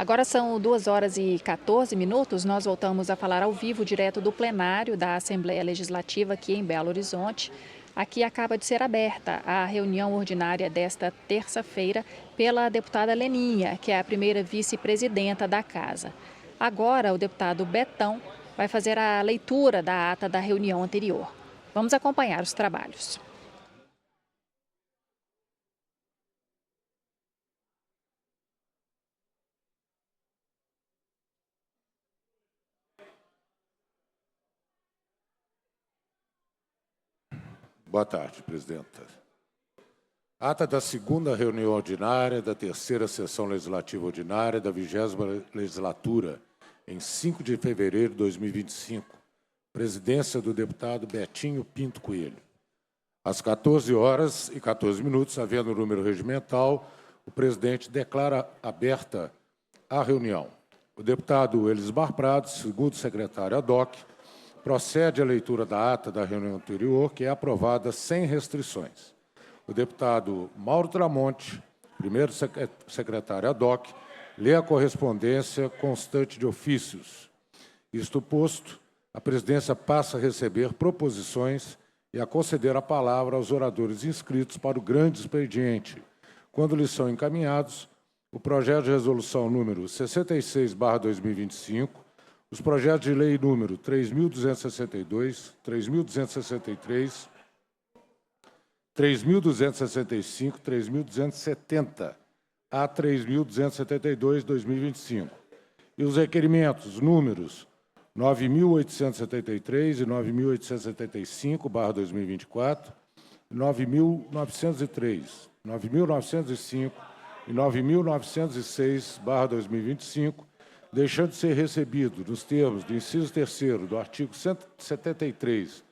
Agora são 2h14. Nós voltamos a falar ao vivo, direto do plenário da Assembleia Legislativa aqui em Belo Horizonte. Aqui acaba de ser aberta a reunião ordinária desta terça-feira pela deputada Leninha, que é a primeira vice-presidenta da Casa. Agora, o deputado Betão vai fazer a leitura da ata da reunião anterior. Vamos acompanhar os trabalhos. Boa tarde, presidenta. Ata da segunda reunião ordinária da terceira sessão legislativa ordinária da 20ª legislatura, em 5 de fevereiro de 2025. Presidência do deputado Betinho Pinto Coelho. Às 14h14, havendo número regimental, o presidente declara aberta a reunião. O deputado Elismar Prado, segundo secretário ad hoc, procede à leitura da ata da reunião anterior, que é aprovada sem restrições. O deputado Mauro Tramonte, primeiro secretário ad hoc, lê a correspondência constante de ofícios. Isto posto, a presidência passa a receber proposições e a conceder a palavra aos oradores inscritos para o grande expediente, quando lhes são encaminhados o projeto de resolução número 66/2025, os projetos de lei número 3.262, 3.263, 3.265, 3.270 a 3.272, 2025. E os requerimentos números 9.873 e 9.875/2024, 9.903, 9.905 e 9.906/2025, deixando de ser recebido, nos termos do inciso 3º do artigo 173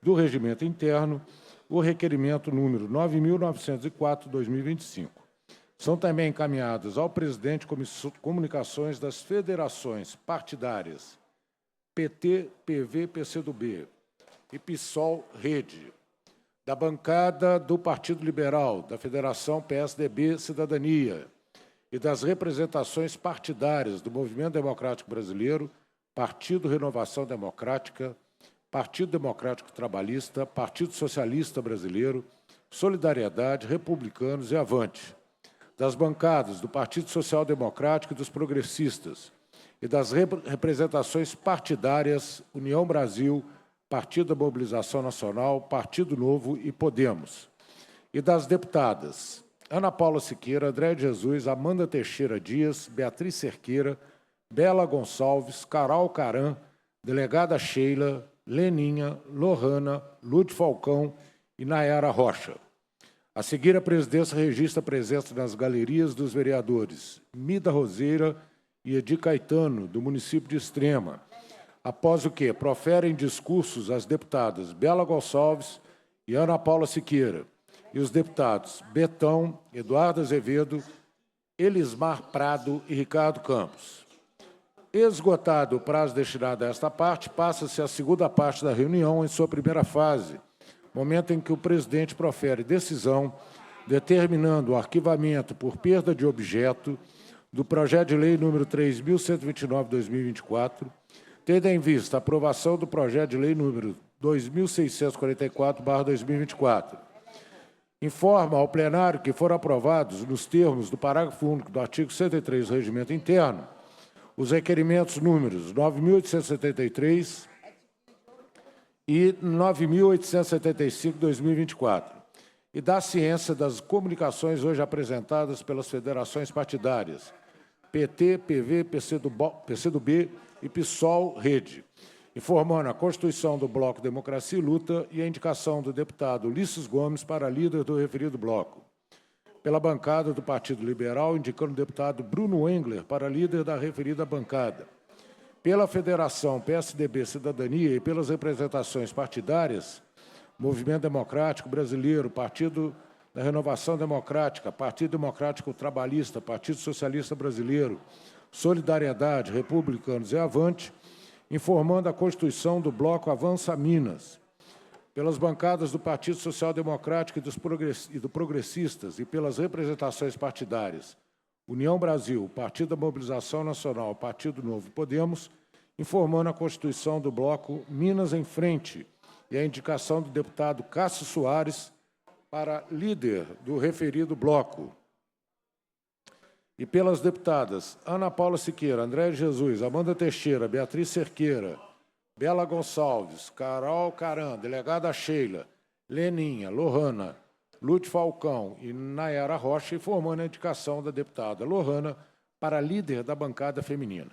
do Regimento Interno, o requerimento número 9.904/2025. São também encaminhadas ao presidente comunicações das federações partidárias PT, PV, PCdoB e PSOL Rede, da bancada do Partido Liberal, da Federação PSDB Cidadania, e das representações partidárias do Movimento Democrático Brasileiro, Partido Renovação Democrática, Partido Democrático Trabalhista, Partido Socialista Brasileiro, Solidariedade, Republicanos e Avante, das bancadas do Partido Social Democrático e dos Progressistas, e das representações partidárias União Brasil, Partido da Mobilização Nacional, Partido Novo e Podemos, e das deputadas Ana Paula Siqueira, André de Jesus, Amanda Teixeira Dias, Beatriz Cerqueira, Bela Gonçalves, Carol Caran, delegada Sheila, Leninha, Lohana, Lúcio Falcão e Nayara Rocha. A seguir, a presidência registra a presença nas galerias dos vereadores Mida Roseira e Edi Caetano, do município de Extrema, após o que proferem discursos as deputadas Bela Gonçalves e Ana Paula Siqueira, e os deputados Betão, Eduardo Azevedo, Elismar Prado e Ricardo Campos. Esgotado o prazo destinado a esta parte, passa-se a segunda parte da reunião em sua primeira fase, momento em que o presidente profere decisão determinando o arquivamento por perda de objeto do projeto de lei número 3.129/2024, tendo em vista a aprovação do projeto de lei número 2.644/2024. Informa ao plenário que foram aprovados, nos termos do parágrafo único do artigo 103 do Regimento Interno, os requerimentos números 9.873 e 9.875/2024, e dá ciência das comunicações hoje apresentadas pelas federações partidárias PT, PV, PCdoB e PSOL Rede, informando a constituição do Bloco Democracia e Luta e a indicação do deputado Ulisses Gomes para líder do referido bloco. Pela bancada do Partido Liberal, indicando o deputado Bruno Engler para líder da referida bancada. Pela Federação PSDB Cidadania e pelas representações partidárias, Movimento Democrático Brasileiro, Partido da Renovação Democrática, Partido Democrático Trabalhista, Partido Socialista Brasileiro, Solidariedade, Republicanos e Avante, informando a constituição do Bloco Avança Minas, pelas bancadas do Partido Social Democrático e do Progressistas e pelas representações partidárias União Brasil, Partido da Mobilização Nacional, Partido Novo Podemos, informando a constituição do bloco Minas em Frente e a indicação do deputado Cássio Soares para líder do referido bloco. E pelas deputadas Ana Paula Siqueira, André Jesus, Amanda Teixeira, Beatriz Cerqueira, Bela Gonçalves, Carol Caran, delegada Sheila, Leninha, Lohana, Lute Falcão e Nayara Rocha, informando a indicação da deputada Lohana para líder da bancada feminina.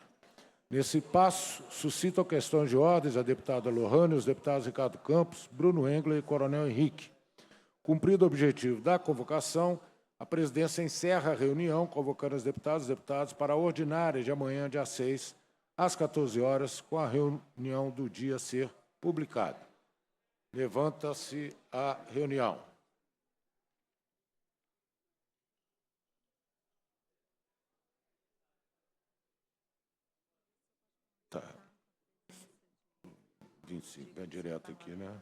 Nesse passo, suscitam questões de ordens a deputada Lohana e os deputados Ricardo Campos, Bruno Engler e Coronel Henrique. Cumprido o objetivo da convocação, a presidência encerra a reunião, convocando as deputadas e deputados para a ordinária de amanhã, dia 6, às 14 horas, com a reunião do dia a ser publicada. Levanta-se a reunião. Tá. 25, bem direto aqui, né?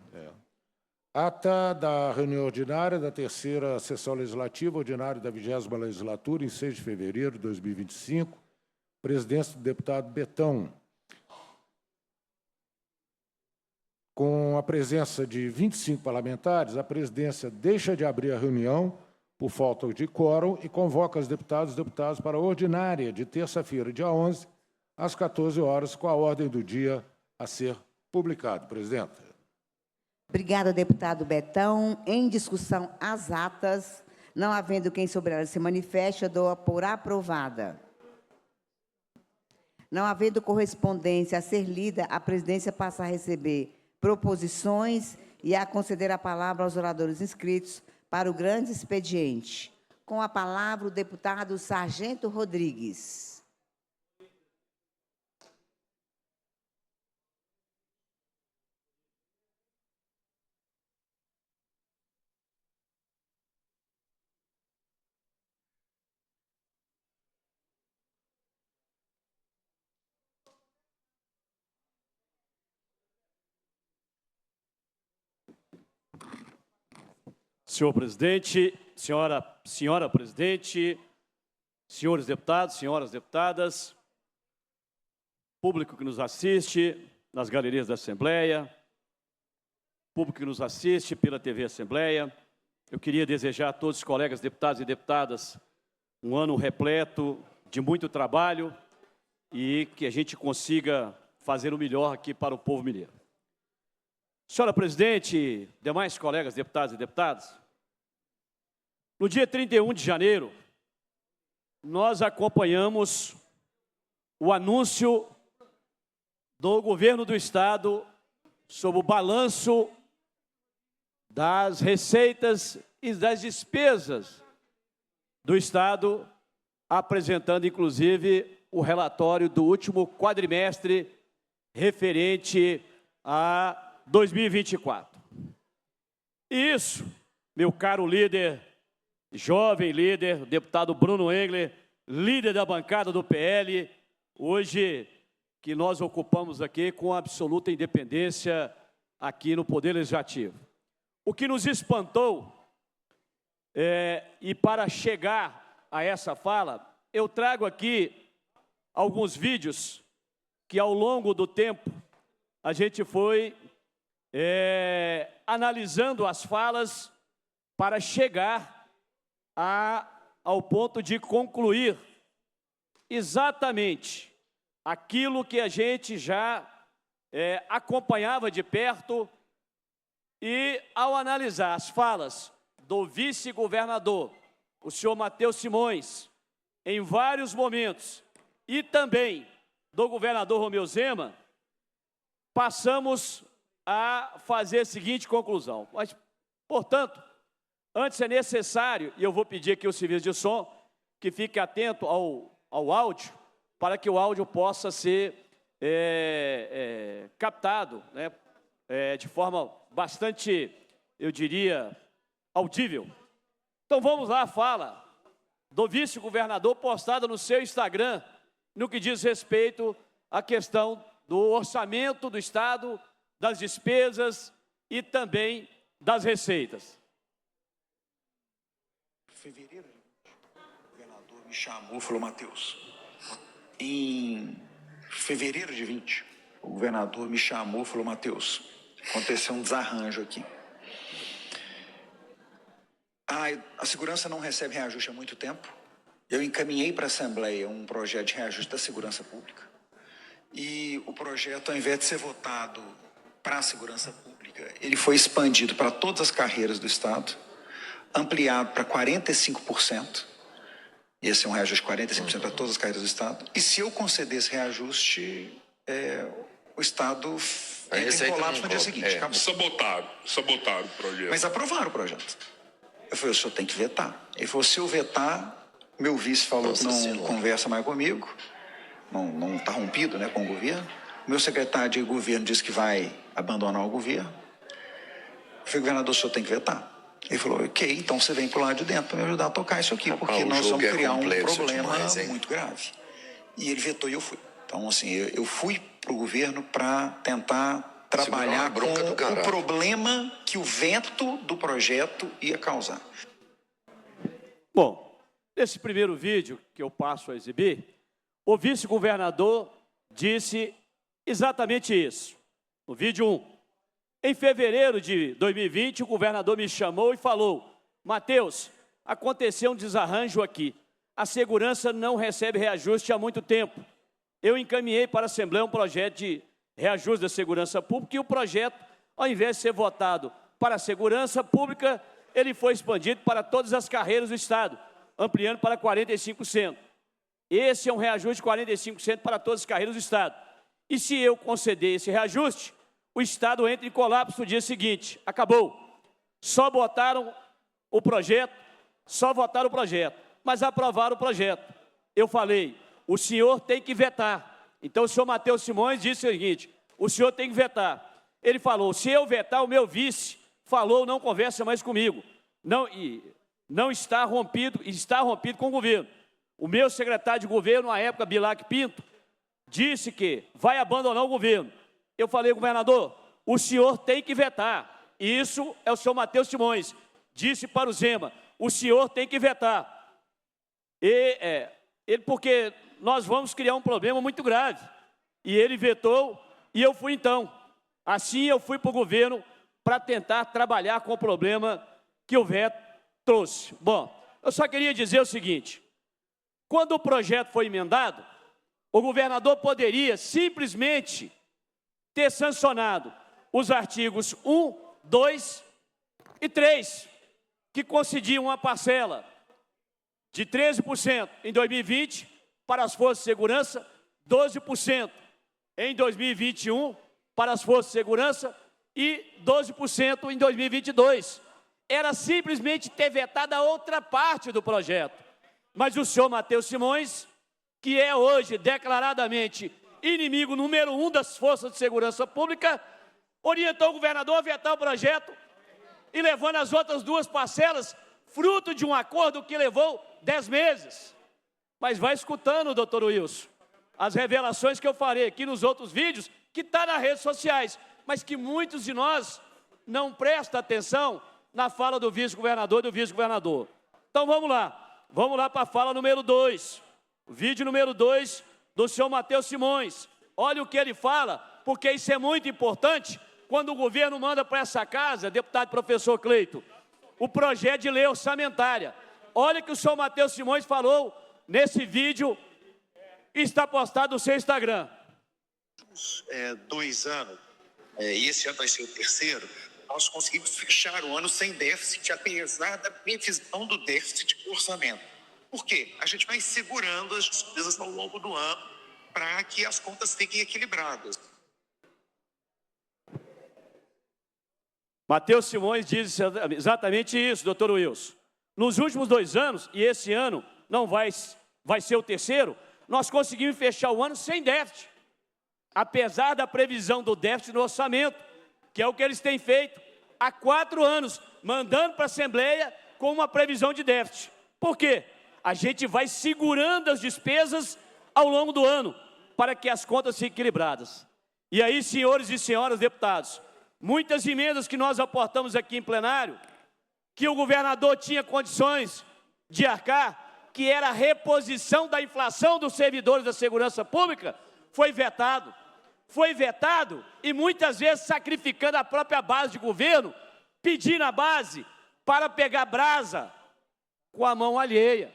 Ata da reunião ordinária da terceira sessão legislativa ordinária da 20ª legislatura, em 6 de fevereiro de 2025, presidência do deputado Betão. Com a presença de 25 parlamentares, a presidência deixa de abrir a reunião por falta de quórum e convoca os deputados e deputadas para a ordinária de terça-feira, dia 11, às 14 horas, com a ordem do dia a ser publicado. Presidenta. Obrigada, deputado Betão. Em discussão, as atas. Não havendo quem sobre elas se manifeste, dou por aprovada. Não havendo correspondência a ser lida, a presidência passa a receber proposições e a conceder a palavra aos oradores inscritos para o grande expediente. Com a palavra, o deputado Sargento Rodrigues. Senhor presidente, senhora presidente, senhores deputados, senhoras deputadas, público que nos assiste nas galerias da Assembleia, público que nos assiste pela TV Assembleia, eu queria desejar a todos os colegas deputados e deputadas um ano repleto de muito trabalho e que a gente consiga fazer o melhor aqui para o povo mineiro. Senhora presidente, demais colegas deputados e deputadas, no dia 31 de janeiro, nós acompanhamos o anúncio do governo do Estado sobre o balanço das receitas e das despesas do Estado, apresentando, inclusive, o relatório do último quadrimestre referente a 2024. Isso, meu caro líder, jovem líder, deputado Bruno Engler, líder da bancada do PL, hoje que nós ocupamos aqui com absoluta independência aqui no Poder Legislativo. O que nos espantou, e para chegar a essa fala, eu trago aqui alguns vídeos que ao longo do tempo a gente foi analisando as falas para chegar ao ponto de concluir exatamente aquilo que a gente já acompanhava de perto e, ao analisar as falas do vice-governador, o senhor Matheus Simões, em vários momentos, e também do governador Romeu Zema, passamos a fazer a seguinte conclusão. Mas, portanto, antes é necessário, e eu vou pedir aqui ao serviço de som, que fique atento ao áudio, para que o áudio possa ser captado, né, de forma bastante, eu diria, audível. Então vamos lá, a fala do vice-governador postada no seu Instagram, no que diz respeito à questão do orçamento do Estado, das despesas e também das receitas. governador me chamou e falou: Matheus, em fevereiro de 20, o governador me chamou e falou: Matheus, aconteceu um desarranjo aqui. A segurança não recebe reajuste há muito tempo. Eu encaminhei para a Assembleia um projeto de reajuste da segurança pública. E o projeto, ao invés de ser votado para a segurança pública, ele foi expandido para todas as carreiras do Estado, ampliado para 45%. Esse é um reajuste de 45% para todas as carreiras do Estado. E se eu conceder esse reajuste, o Estado entra em colapso no dia seguinte. Acabou. Sabotaram o projeto. Mas aprovaram o projeto. Eu falei: o senhor tem que vetar. Ele falou: se eu vetar, meu vice falou que não conversa mais comigo, não está rompido, né, com o governo. Meu secretário de governo disse que vai abandonar o governo. Eu falei: governador, o senhor tem que vetar. Ele falou: ok, então você vem para o lado de dentro para me ajudar a tocar isso aqui, porque nós vamos criar um problema muito grave. E ele vetou e eu fui. Então, assim, eu fui para o governo para tentar trabalhar com o problema que o veto do projeto ia causar. Bom, nesse primeiro vídeo que eu passo a exibir, o vice-governador disse exatamente isso. No vídeo 1. Em fevereiro de 2020, o governador me chamou e falou: Matheus, aconteceu um desarranjo aqui. A segurança não recebe reajuste há muito tempo. Eu encaminhei para a Assembleia um projeto de reajuste da segurança pública e o projeto, ao invés de ser votado para a segurança pública, ele foi expandido para todas as carreiras do Estado, ampliando para 45%. Esse é um reajuste de 45% para todas as carreiras do Estado. E se eu conceder esse reajuste, o Estado entra em colapso no dia seguinte. Acabou. Só votaram o projeto, mas aprovaram o projeto. Eu falei: o senhor tem que vetar. Então o senhor Matheus Simões disse o seguinte: o senhor tem que vetar. Ele falou: se eu vetar, o meu vice falou, não conversa mais comigo. Não está rompido com o governo. O meu secretário de governo, na época, Bilac Pinto, disse que vai abandonar o governo. Eu falei: governador, o senhor tem que vetar. Isso é o senhor Matheus Simões. Disse para o Zema: o senhor tem que vetar. Porque nós vamos criar um problema muito grave. E ele vetou, e eu fui então. Assim eu fui para o governo para tentar trabalhar com o problema que o veto trouxe. Bom, eu só queria dizer o seguinte: quando o projeto foi emendado, o governador poderia simplesmente ter sancionado os artigos 1, 2 e 3, que concediam uma parcela de 13% em 2020 para as forças de segurança, 12% em 2021 para as forças de segurança e 12% em 2022. Era simplesmente ter vetado a outra parte do projeto. Mas o senhor Matheus Simões, que é hoje declaradamente inimigo número 1 das forças de segurança pública, orientou o governador a vetar o projeto e levando as outras duas parcelas, fruto de um acordo que levou 10 meses. Mas vai escutando, doutor Wilson, as revelações que eu farei aqui nos outros vídeos, que está nas redes sociais, mas que muitos de nós não prestam atenção na fala do vice-governador e do vice-governador. Então vamos lá para a fala número 2, o vídeo número 2 do senhor Matheus Simões. Olha o que ele fala, porque isso é muito importante quando o governo manda para essa casa, deputado professor Cleito, o projeto de lei orçamentária. Olha o que o senhor Matheus Simões falou nesse vídeo, está postado no seu Instagram. 2 anos, e esse ano vai ser o terceiro, nós conseguimos fechar o ano sem déficit, apesar da previsão do déficit de orçamento. Por quê? A gente vai segurando as despesas ao longo do ano para que as contas fiquem equilibradas. Matheus Simões diz exatamente isso, doutor Wilson. Nos últimos 2 anos, e esse ano não vai ser o terceiro, nós conseguimos fechar o ano sem déficit. Apesar da previsão do déficit no orçamento, que é o que eles têm feito há 4 anos, mandando para a Assembleia com uma previsão de déficit. Por quê? A gente vai segurando as despesas ao longo do ano, para que as contas fiquem equilibradas. E aí, senhores e senhoras deputados, muitas emendas que nós aportamos aqui em plenário, que o governador tinha condições de arcar, que era a reposição da inflação dos servidores da segurança pública, foi vetado. Foi vetado e muitas vezes sacrificando a própria base de governo, pedindo a base para pegar brasa com a mão alheia.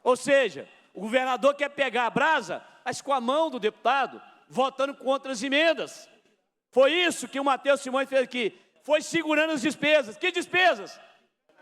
Ou seja, o governador quer pegar a brasa, mas com a mão do deputado, votando contra as emendas. Foi isso que o Matheus Simões fez aqui, foi segurando as despesas. Que despesas?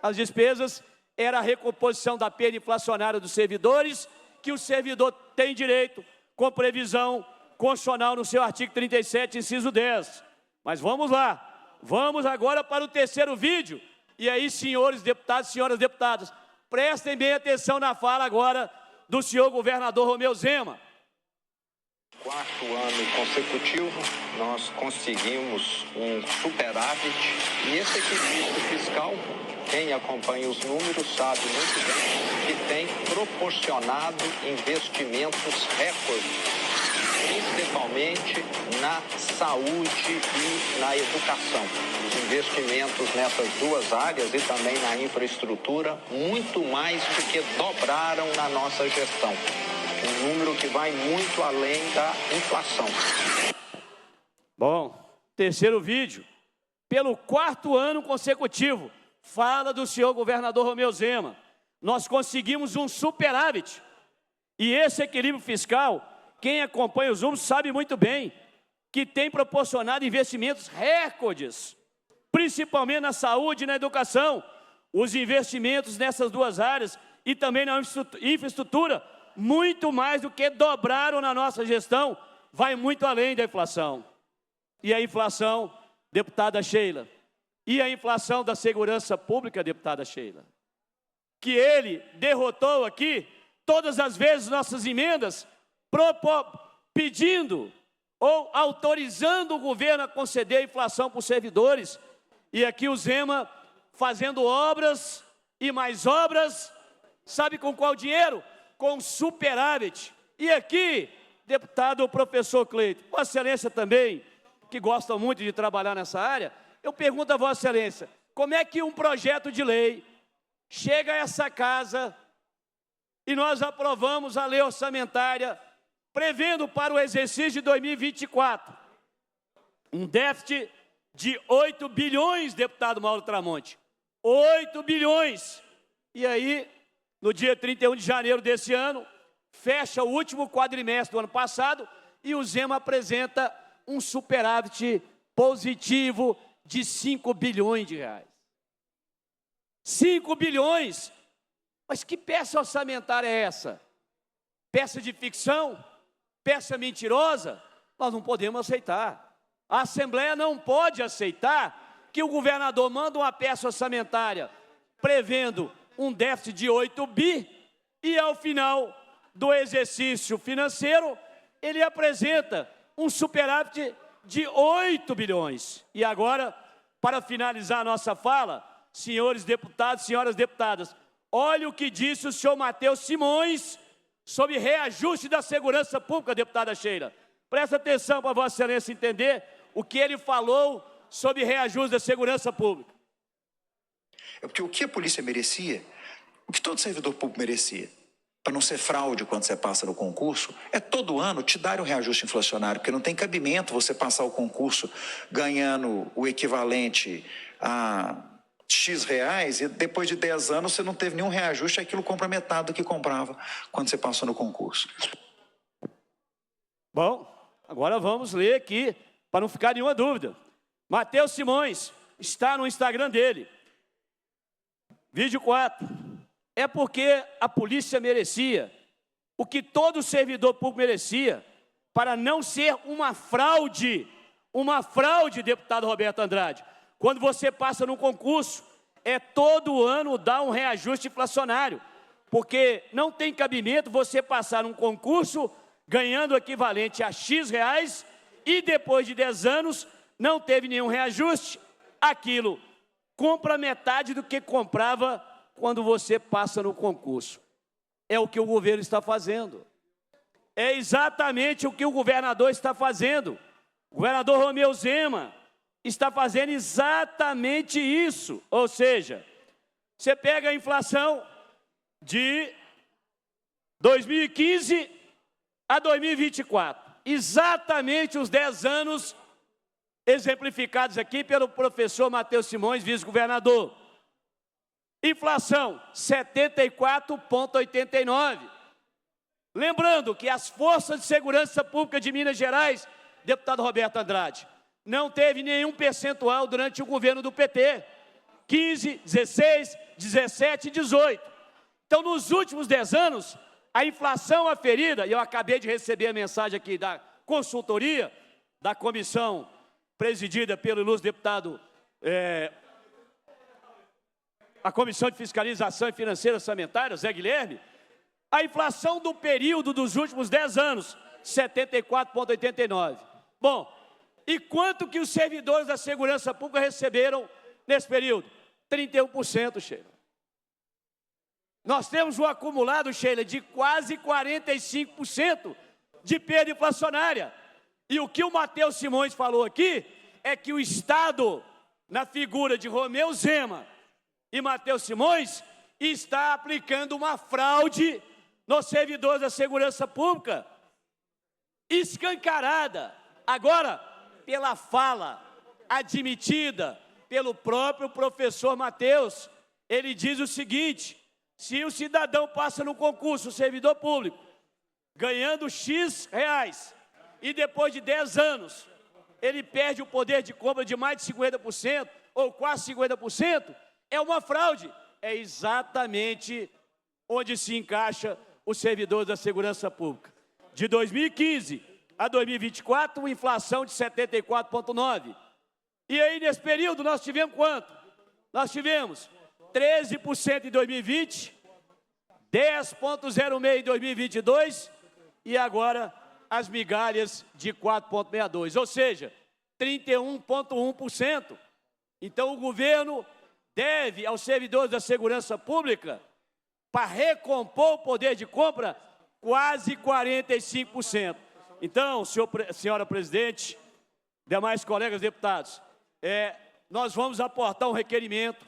As despesas era a recomposição da perda inflacionária dos servidores, que o servidor tem direito, com previsão constitucional no seu artigo 37, inciso 10. Mas vamos lá, vamos agora para o terceiro vídeo. E aí, senhores deputados, senhoras deputadas, prestem bem atenção na fala agora do senhor governador Romeu Zema. Quarto ano consecutivo, nós conseguimos um superávit e esse equilíbrio fiscal, quem acompanha os números sabe muito bem que tem proporcionado investimentos recordes, principalmente na saúde e na educação. Os investimentos nessas duas áreas e também na infraestrutura, muito mais do que dobraram na nossa gestão. Um número que vai muito além da inflação. Bom, terceiro vídeo. Pelo quarto ano consecutivo, fala do senhor governador Romeu Zema. Nós conseguimos um superávit. E esse equilíbrio fiscal, quem acompanha os números sabe muito bem que tem proporcionado investimentos recordes, principalmente na saúde e na educação. Os investimentos nessas duas áreas e também na infraestrutura, muito mais do que dobraram na nossa gestão, vai muito além da inflação. E a inflação, deputada Sheila, e a inflação da segurança pública, deputada Sheila, que ele derrotou aqui, todas as vezes nossas emendas, pedindo ou autorizando o governo a conceder a inflação para os servidores, e aqui o Zema fazendo obras e mais obras, sabe com qual dinheiro? Com superávit. E aqui, deputado professor Cleito, Vossa Excelência também, que gosta muito de trabalhar nessa área, eu pergunto a Vossa Excelência, como é que um projeto de lei chega a essa casa e nós aprovamos a lei orçamentária prevendo para o exercício de 2024 um déficit de 8 bilhões, deputado Mauro Tramonte, 8 bilhões. E aí, no dia 31 de janeiro desse ano, fecha o último quadrimestre do ano passado e o Zema apresenta um superávit positivo de 5 bilhões de reais. 5 bilhões! Mas que peça orçamentária é essa? Peça de ficção? Peça mentirosa? Nós não podemos aceitar. A Assembleia não pode aceitar que o governador manda uma peça orçamentária prevendo um déficit de 8 bi e ao final do exercício financeiro ele apresenta um superávit de 8 bilhões. E agora, para finalizar a nossa fala, senhores deputados, senhoras deputadas, olha o que disse o senhor Matheus Simões sobre reajuste da segurança pública, deputada Sheila. Presta atenção para Vossa Excelência entender o que ele falou sobre reajuste da segurança pública. É porque o que a polícia merecia, o que todo servidor público merecia, para não ser fraude quando você passa no concurso, é todo ano te dar um reajuste inflacionário, porque não tem cabimento você passar o concurso ganhando o equivalente a X reais e depois de 10 anos você não teve nenhum reajuste, aquilo compra metade do que comprava quando você passou no concurso. Bom, agora vamos ler aqui, para não ficar nenhuma dúvida. Matheus Simões está no Instagram dele. Vídeo 4. É porque a polícia merecia o que todo servidor público merecia para não ser uma fraude, deputado Roberto Andrade. Quando você passa num concurso, é todo ano dar um reajuste inflacionário, porque não tem cabimento você passar num concurso ganhando o equivalente a X reais e depois de 10 anos não teve nenhum reajuste, aquilo compra metade do que comprava quando você passa no concurso. É o que o governo está fazendo. É exatamente o que o governador está fazendo. O governador Romeu Zema está fazendo exatamente isso. Ou seja, você pega a inflação de 2015 a 2024. Exatamente os 10 anos exemplificados aqui pelo professor Matheus Simões, vice-governador. Inflação, 74,89. Lembrando que as Forças de Segurança Pública de Minas Gerais, deputado Roberto Andrade, não teve nenhum percentual durante o governo do PT. 15, 16, 17 e 18. Então, nos últimos 10 anos, a inflação aferida, e eu acabei de receber a mensagem aqui da consultoria, da comissão presidida pelo ilustre deputado, a Comissão de Fiscalização e Financeira Orçamentária, Zé Guilherme, a inflação do período dos últimos 10 anos, 74,89. Bom, e quanto que os servidores da segurança pública receberam nesse período? 31%, Sheila. Nós temos um acumulado, Sheila, de quase 45% de perda inflacionária. E o que o Matheus Simões falou aqui é que o Estado, na figura de Romeu Zema e Matheus Simões, está aplicando uma fraude nos servidores da segurança pública, escancarada, agora pela fala admitida pelo próprio professor Matheus. Ele diz o seguinte: se o cidadão passa no concurso, o servidor público, ganhando X reais, e depois de 10 anos, ele perde o poder de compra de mais de 50%, ou quase 50%, é uma fraude. É exatamente onde se encaixa os servidores da segurança pública. De 2015 a 2024, uma inflação de 74,9%. E aí, nesse período, nós tivemos quanto? Nós tivemos 13% em 2020, 10,06% em 2022 e agora as migalhas de 4,62%, ou seja, 31,1%. Então, o governo deve aos servidores da segurança pública, para recompor o poder de compra, quase 45%. Então, senhora presidente, demais colegas deputados, nós vamos aportar um requerimento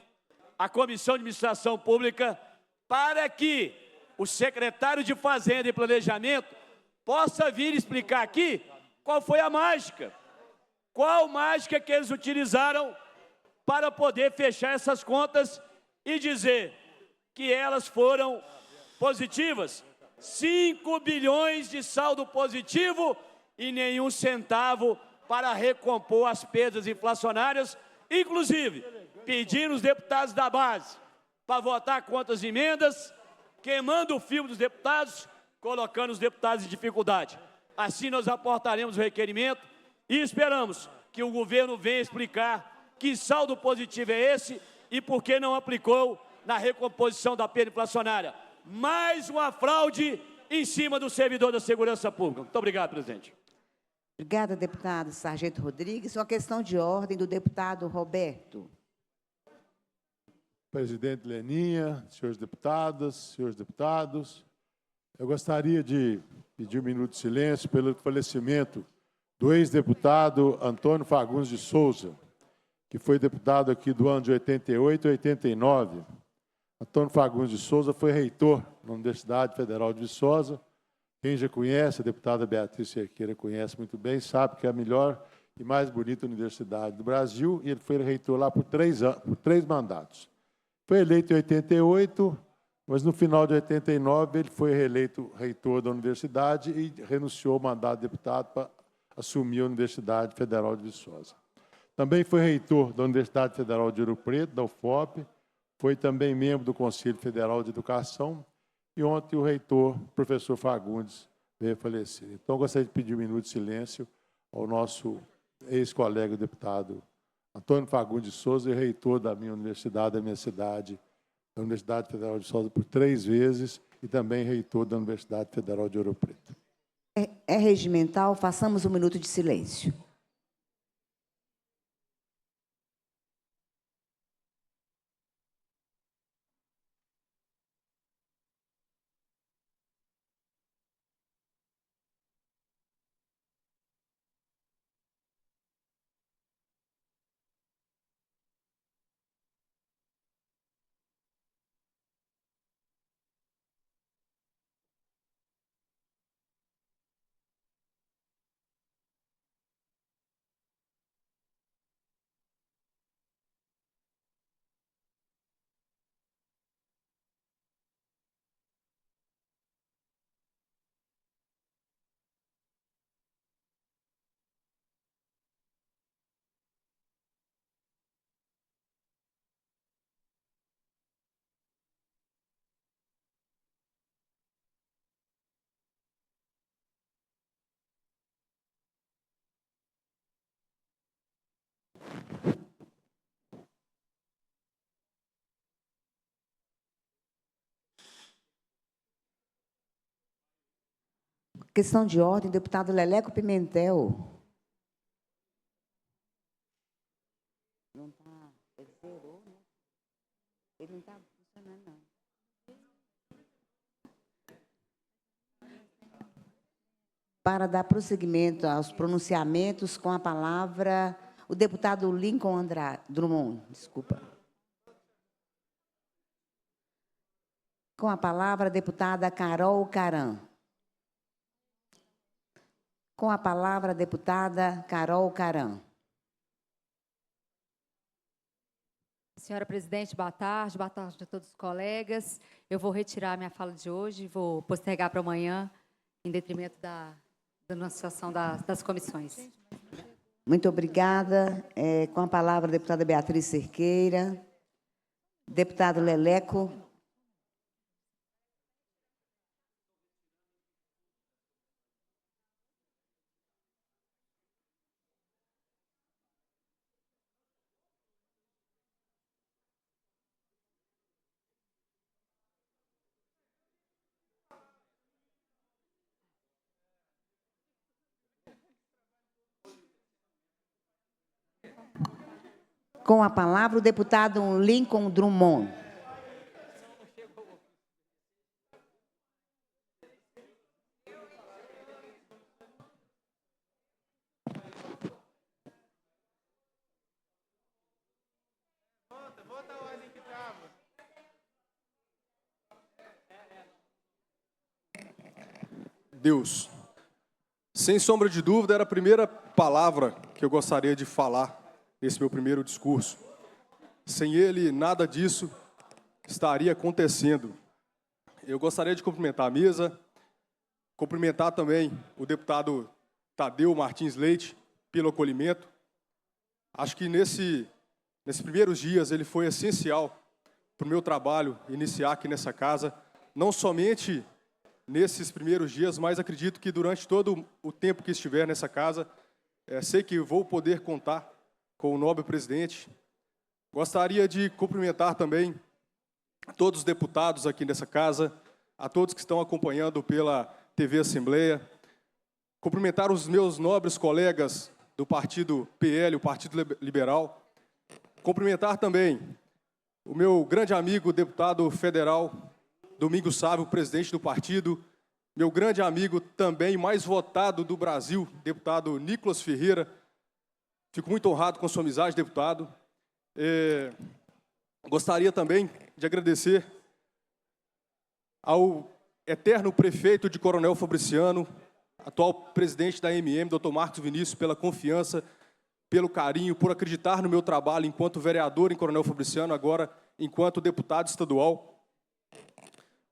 à Comissão de Administração Pública para que o secretário de Fazenda e Planejamento possa vir explicar aqui qual foi a mágica, qual mágica que eles utilizaram para poder fechar essas contas e dizer que elas foram positivas. 5 bilhões de saldo positivo e nenhum centavo para recompor as perdas inflacionárias, inclusive pedindo os deputados da base para votar contra as emendas, queimando o filme dos deputados, colocando os deputados em dificuldade. Assim nós aportaremos o requerimento e esperamos que o governo venha explicar que saldo positivo é esse e por que não aplicou na recomposição da perda inflacionária. Mais uma fraude em cima do servidor da segurança pública. Muito obrigado, presidente. Obrigada, deputado Sargento Rodrigues. Uma questão de ordem do deputado Roberto. Presidente Leninha, senhores deputados, eu gostaria de pedir um minuto de silêncio pelo falecimento do ex-deputado Antônio Fagundes de Souza, que foi deputado aqui do ano de 88 e 89. Antônio Fagundes de Souza foi reitor na Universidade Federal de Viçosa. Quem já conhece, a deputada Beatriz Cerqueira conhece muito bem, sabe que é a melhor e mais bonita universidade do Brasil, e ele foi reitor lá por 3 mandatos. Foi eleito em 88, mas no final de 89 ele foi reeleito reitor da universidade e renunciou ao mandato de deputado para assumir a Universidade Federal de Viçosa. Também foi reitor da Universidade Federal de Ouro Preto, da UFOP, foi também membro do Conselho Federal de Educação e ontem o reitor, professor Fagundes, veio a falecer. Então, gostaria de pedir um minuto de silêncio ao nosso ex-colega deputado Antônio Fagundes de Souza, reitor da minha universidade, da minha cidade, da Universidade Federal de Viçosa, por 3 vezes, e também reitor da Universidade Federal de Ouro Preto. É regimental, façamos um minuto de silêncio. Questão de ordem, deputado Leleco Pimentel. Não está, ele zerou, né? Ele não está funcionando, não. Para dar prosseguimento aos pronunciamentos, com a palavra, o deputado Lincoln Drummond, desculpa. Com a palavra, a deputada Carol Caram. Com a palavra, a deputada Carol Caram. Senhora presidente, boa tarde a todos os colegas. Eu vou retirar minha fala de hoje, vou postergar para amanhã, em detrimento da anunciação das comissões. Muito obrigada. Com a palavra, a deputada Beatriz Cerqueira. Deputado Leleco. Com a palavra, o deputado Lincoln Drummond. Deus. Sem sombra de dúvida, era a primeira palavra que eu gostaria de falar nesse meu primeiro discurso. Sem ele, nada disso estaria acontecendo. Eu gostaria de cumprimentar a mesa, cumprimentar também o deputado Tadeu Martins Leite pelo acolhimento. Acho que nesses primeiros dias ele foi essencial para o meu trabalho iniciar aqui nessa casa, não somente nesses primeiros dias, mas acredito que durante todo o tempo que estiver nessa casa, sei que vou poder contar com o nobre presidente. Gostaria de cumprimentar também todos os deputados aqui nessa casa, a todos que estão acompanhando pela TV Assembleia, cumprimentar os meus nobres colegas do partido PL, o Partido Liberal, cumprimentar também o meu grande amigo, deputado federal Domingos Sávio, presidente do partido, meu grande amigo também mais votado do Brasil, deputado Nicolas Ferreira. Fico muito honrado com a sua amizade, deputado. Gostaria também de agradecer ao eterno prefeito de Coronel Fabriciano, atual presidente da MM, doutor Marcos Vinícius, pela confiança, pelo carinho, por acreditar no meu trabalho enquanto vereador em Coronel Fabriciano, agora enquanto deputado estadual.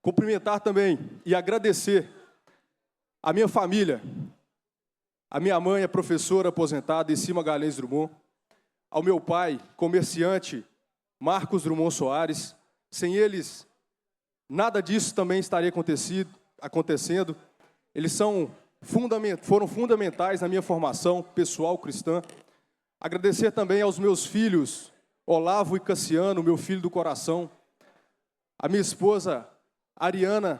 Cumprimentar também e agradecer a minha família, a minha mãe, a professora aposentada Eci Magalhães Drummond, ao meu pai, comerciante Marcos Drummond Soares. Sem eles, nada disso também estaria acontecendo. Eles foram fundamentais na minha formação pessoal cristã. Agradecer também aos meus filhos, Olavo e Cassiano, meu filho do coração, a minha esposa, Ariana,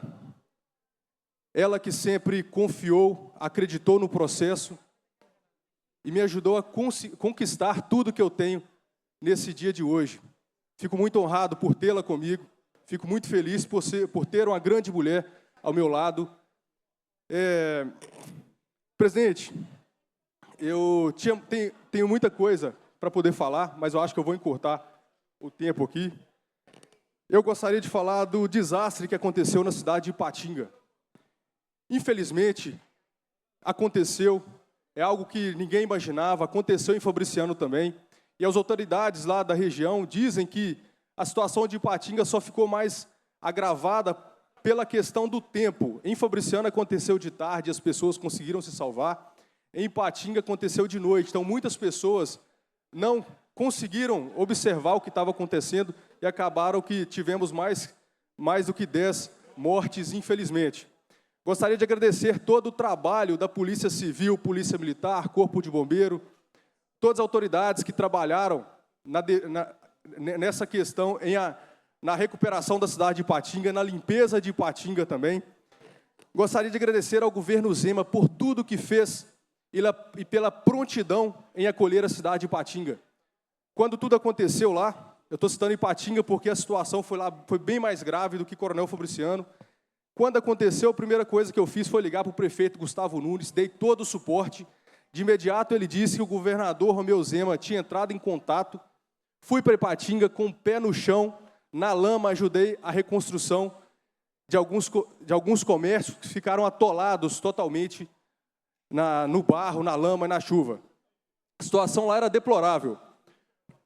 ela que sempre confiou, acreditou no processo e me ajudou a conquistar tudo que eu tenho nesse dia de hoje. Fico muito honrado por tê-la comigo, fico muito feliz por ter uma grande mulher ao meu lado. Presidente, eu tenho muita coisa para poder falar, mas eu acho que eu vou encurtar o tempo aqui. Eu gostaria de falar do desastre que aconteceu na cidade de Ipatinga. Infelizmente, aconteceu, é algo que ninguém imaginava, aconteceu em Fabriciano também, e as autoridades lá da região dizem que a situação de Ipatinga só ficou mais agravada pela questão do tempo. Em Fabriciano aconteceu de tarde, as pessoas conseguiram se salvar, em Ipatinga aconteceu de noite, então muitas pessoas não conseguiram observar o que estava acontecendo e acabaram que tivemos mais do que 10 mortes, infelizmente. Gostaria de agradecer todo o trabalho da Polícia Civil, Polícia Militar, Corpo de Bombeiro, todas as autoridades que trabalharam nessa questão, na recuperação da cidade de Ipatinga, na limpeza de Ipatinga também. Gostaria de agradecer ao governo Zema por tudo que fez e pela prontidão em acolher a cidade de Ipatinga. Quando tudo aconteceu lá, eu estou citando Ipatinga porque a situação foi bem mais grave do que Coronel Fabriciano. Quando aconteceu, a primeira coisa que eu fiz foi ligar para o prefeito Gustavo Nunes, dei todo o suporte. De imediato ele disse que o governador Romeu Zema tinha entrado em contato. Fui para Ipatinga com o pé no chão, na lama, ajudei a reconstrução de alguns comércios que ficaram atolados totalmente no barro, na lama e na chuva. A situação lá era deplorável.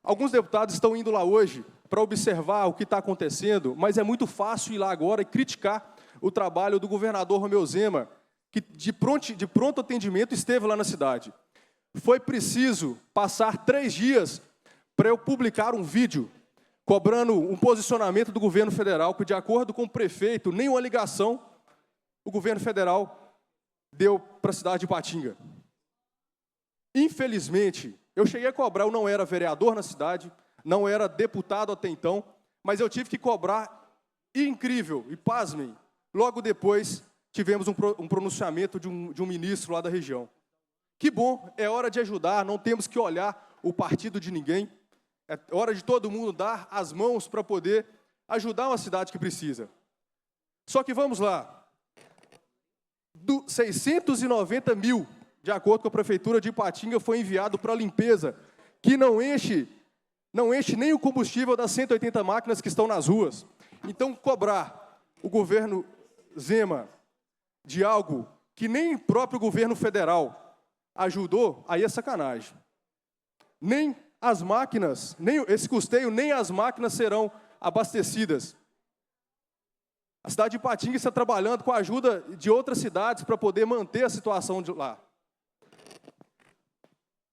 Alguns deputados estão indo lá hoje para observar o que está acontecendo, mas é muito fácil ir lá agora e criticar o trabalho do governador Romeu Zema, que de pronto atendimento esteve lá na cidade. Foi preciso passar 3 dias para eu publicar um vídeo cobrando um posicionamento do governo federal, que, de acordo com o prefeito, nenhuma ligação o governo federal deu para a cidade de Ipatinga. Infelizmente, eu cheguei a cobrar, eu não era vereador na cidade, não era deputado até então, mas eu tive que cobrar, e incrível, e pasmem, logo depois tivemos um pronunciamento de um ministro lá da região. Que bom, é hora de ajudar, não temos que olhar o partido de ninguém, é hora de todo mundo dar as mãos para poder ajudar uma cidade que precisa. Só que vamos lá, 690 mil, de acordo com a Prefeitura de Ipatinga, foi enviado para a limpeza, que não enche nem o combustível das 180 máquinas que estão nas ruas. Então, cobrar o governo Zema de algo que nem o próprio governo federal ajudou, aí é sacanagem. Nem as máquinas, nem esse custeio, nem as máquinas serão abastecidas. A cidade de Ipatinga está trabalhando com a ajuda de outras cidades para poder manter a situação de lá.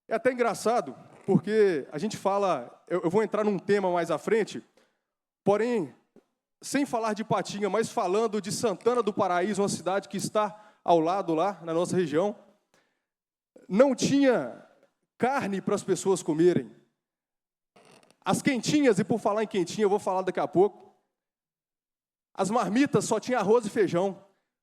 É até engraçado, porque a gente fala, eu vou entrar num tema mais à frente, porém, sem falar de Ipatinga, mas falando de Santana do Paraíso, uma cidade que está ao lado lá, na nossa região, não tinha carne para as pessoas comerem. As quentinhas, e por falar em quentinha, eu vou falar daqui a pouco, as marmitas só tinha arroz e feijão.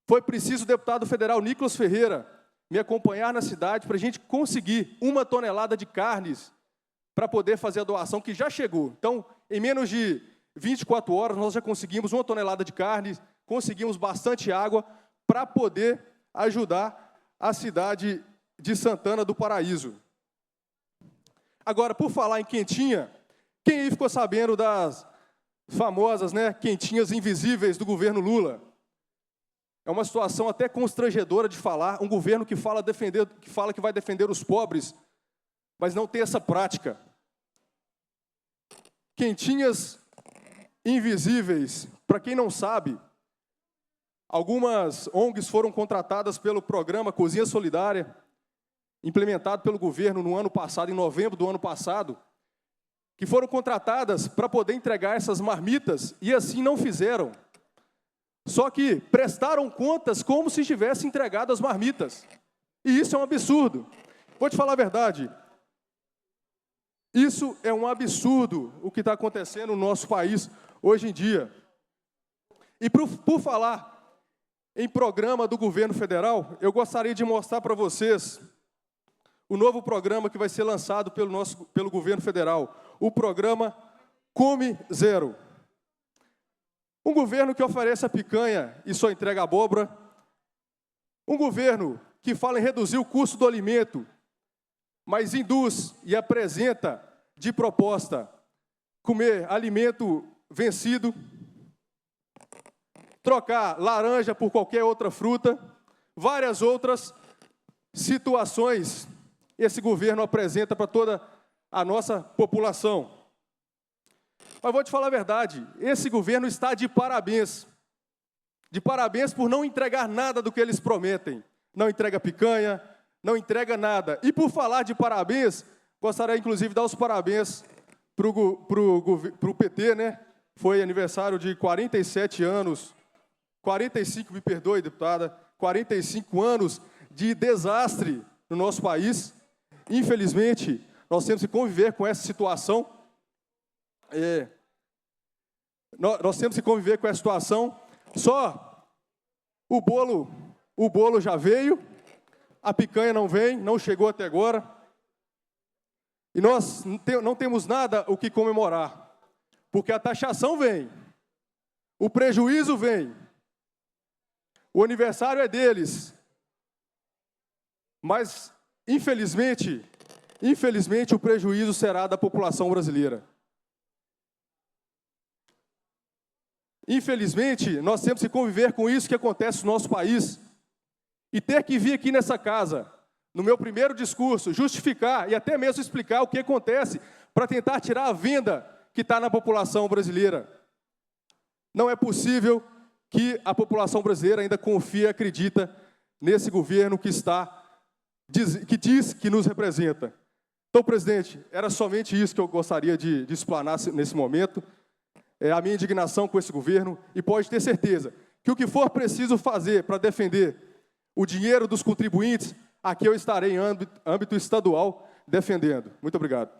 Foi preciso o deputado federal Nicolas Ferreira me acompanhar na cidade para a gente conseguir 1 tonelada de carnes para poder fazer a doação, que já chegou. Então, em menos de 24 horas, nós já conseguimos 1 tonelada de carne, conseguimos bastante água para poder ajudar a cidade de Santana do Paraíso. Agora, por falar em quentinha, quem aí ficou sabendo das famosas, quentinhas invisíveis do governo Lula? É uma situação até constrangedora de falar, um governo que fala que vai defender os pobres, mas não tem essa prática. Quentinhas invisíveis, para quem não sabe, algumas ONGs foram contratadas pelo programa Cozinha Solidária, implementado pelo governo no ano passado, em novembro do ano passado, que foram contratadas para poder entregar essas marmitas, e assim não fizeram. Só que prestaram contas como se tivessem entregado as marmitas. E isso é um absurdo. Vou te falar a verdade. Isso é um absurdo o que está acontecendo no nosso país hoje em dia. E por falar em programa do governo federal, eu gostaria de mostrar para vocês o novo programa que vai ser lançado pelo governo federal, o programa Come Zero. Um governo que oferece a picanha e só entrega abóbora. Um governo que fala em reduzir o custo do alimento, mas induz e apresenta de proposta comer alimento vencido, trocar laranja por qualquer outra fruta, várias outras situações esse governo apresenta para toda a nossa população. Mas vou te falar a verdade, esse governo está de parabéns. De parabéns por não entregar nada do que eles prometem. Não entrega picanha, não entrega nada. E por falar de parabéns, gostaria inclusive de dar os parabéns para o PT, Foi aniversário de 47 anos, 45, me perdoe, deputada, 45 anos de desastre no nosso país. Infelizmente, nós temos que conviver com essa situação. Nós temos que conviver com essa situação. Só o bolo já veio, a picanha não vem, não chegou até agora. E nós não temos nada o que comemorar, porque a taxação vem, o prejuízo vem, o aniversário é deles. Mas, infelizmente, o prejuízo será da população brasileira. Infelizmente, nós temos que conviver com isso que acontece no nosso país e ter que vir aqui nessa casa, no meu primeiro discurso, justificar e até mesmo explicar o que acontece para tentar tirar a venda que está na população brasileira. Não é possível que a população brasileira ainda confie e acredita nesse governo que diz que nos representa. Então, presidente, era somente isso que eu gostaria de explanar nesse momento. A minha indignação com esse governo, e pode ter certeza que o que for preciso fazer para defender o dinheiro dos contribuintes, aqui eu estarei em âmbito estadual defendendo. Muito obrigado.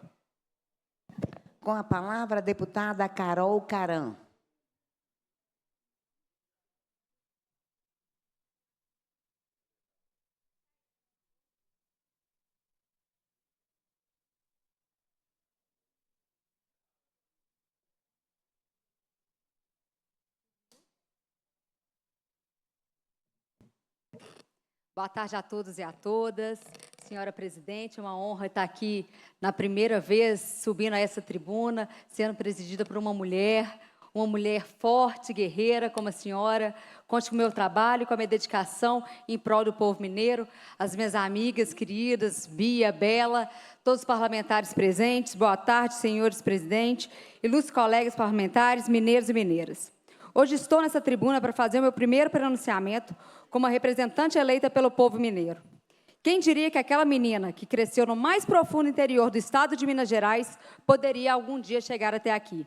Com a palavra, a deputada Carol Caram. Boa tarde a todos e a todas. Senhora presidente, é uma honra estar aqui na primeira vez, subindo a essa tribuna, sendo presidida por uma mulher forte, guerreira como a senhora. Conte com o meu trabalho, com a minha dedicação em prol do povo mineiro. As minhas amigas queridas, Bia, Bela, todos os parlamentares presentes, boa tarde, senhores presidentes, ilustres colegas parlamentares, mineiros e mineiras. Hoje estou nessa tribuna para fazer o meu primeiro pronunciamento como a representante eleita pelo povo mineiro. Quem diria que aquela menina que cresceu no mais profundo interior do estado de Minas Gerais poderia algum dia chegar até aqui?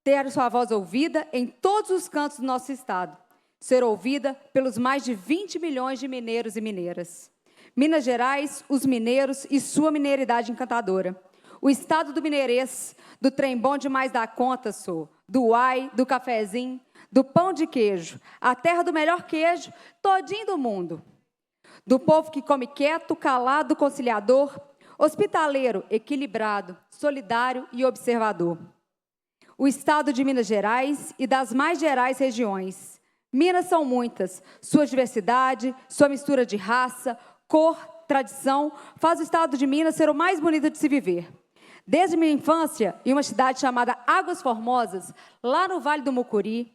Ter sua voz ouvida em todos os cantos do nosso estado, ser ouvida pelos mais de 20 milhões de mineiros e mineiras. Minas Gerais, os mineiros e sua mineiridade encantadora. O estado do mineirês, do trem bom demais da conta, sou, do uai, do cafezinho, do pão de queijo, a terra do melhor queijo, todinho do mundo. Do povo que come quieto, calado, conciliador, hospitaleiro, equilibrado, solidário e observador. O estado de Minas Gerais e das mais gerais regiões. Minas são muitas, sua diversidade, sua mistura de raça, cor, tradição, faz o estado de Minas ser o mais bonito de se viver. Desde minha infância, em uma cidade chamada Águas Formosas, lá no Vale do Mucuri,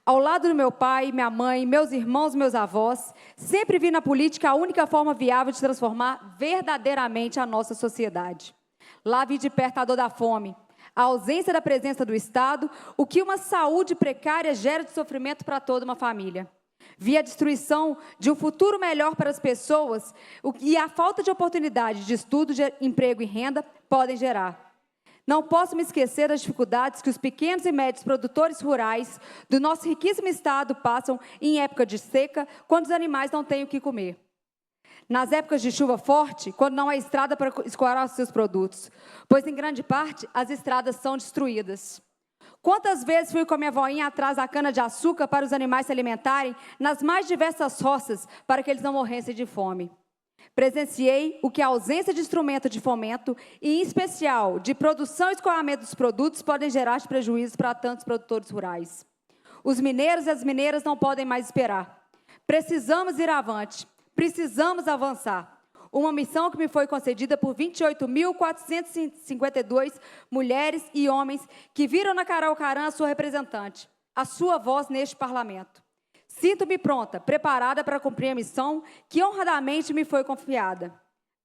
ao lado do meu pai, minha mãe, meus irmãos, meus avós, sempre vi na política a única forma viável de transformar verdadeiramente a nossa sociedade. Lá vi de perto a dor da fome, a ausência da presença do Estado, o que uma saúde precária gera de sofrimento para toda uma família. Vi a destruição de um futuro melhor para as pessoas e a falta de oportunidade de estudo, de emprego e renda podem gerar. Não posso me esquecer das dificuldades que os pequenos e médios produtores rurais do nosso riquíssimo estado passam em época de seca, quando os animais não têm o que comer. Nas épocas de chuva forte, quando não há estrada para escoar os seus produtos, pois, em grande parte, as estradas são destruídas. Quantas vezes fui com a minha voinha atrás da cana-de-açúcar para os animais se alimentarem nas mais diversas roças para que eles não morressem de fome. Presenciei o que a ausência de instrumento de fomento e, em especial, de produção e escoamento dos produtos podem gerar de prejuízos para tantos produtores rurais. Os mineiros e as mineiras não podem mais esperar. Precisamos ir avante, precisamos avançar. Uma missão que me foi concedida por 28.452 mulheres e homens que viram na Carol Caram a sua representante, a sua voz neste parlamento. Sinto-me pronta, preparada para cumprir a missão que honradamente me foi confiada.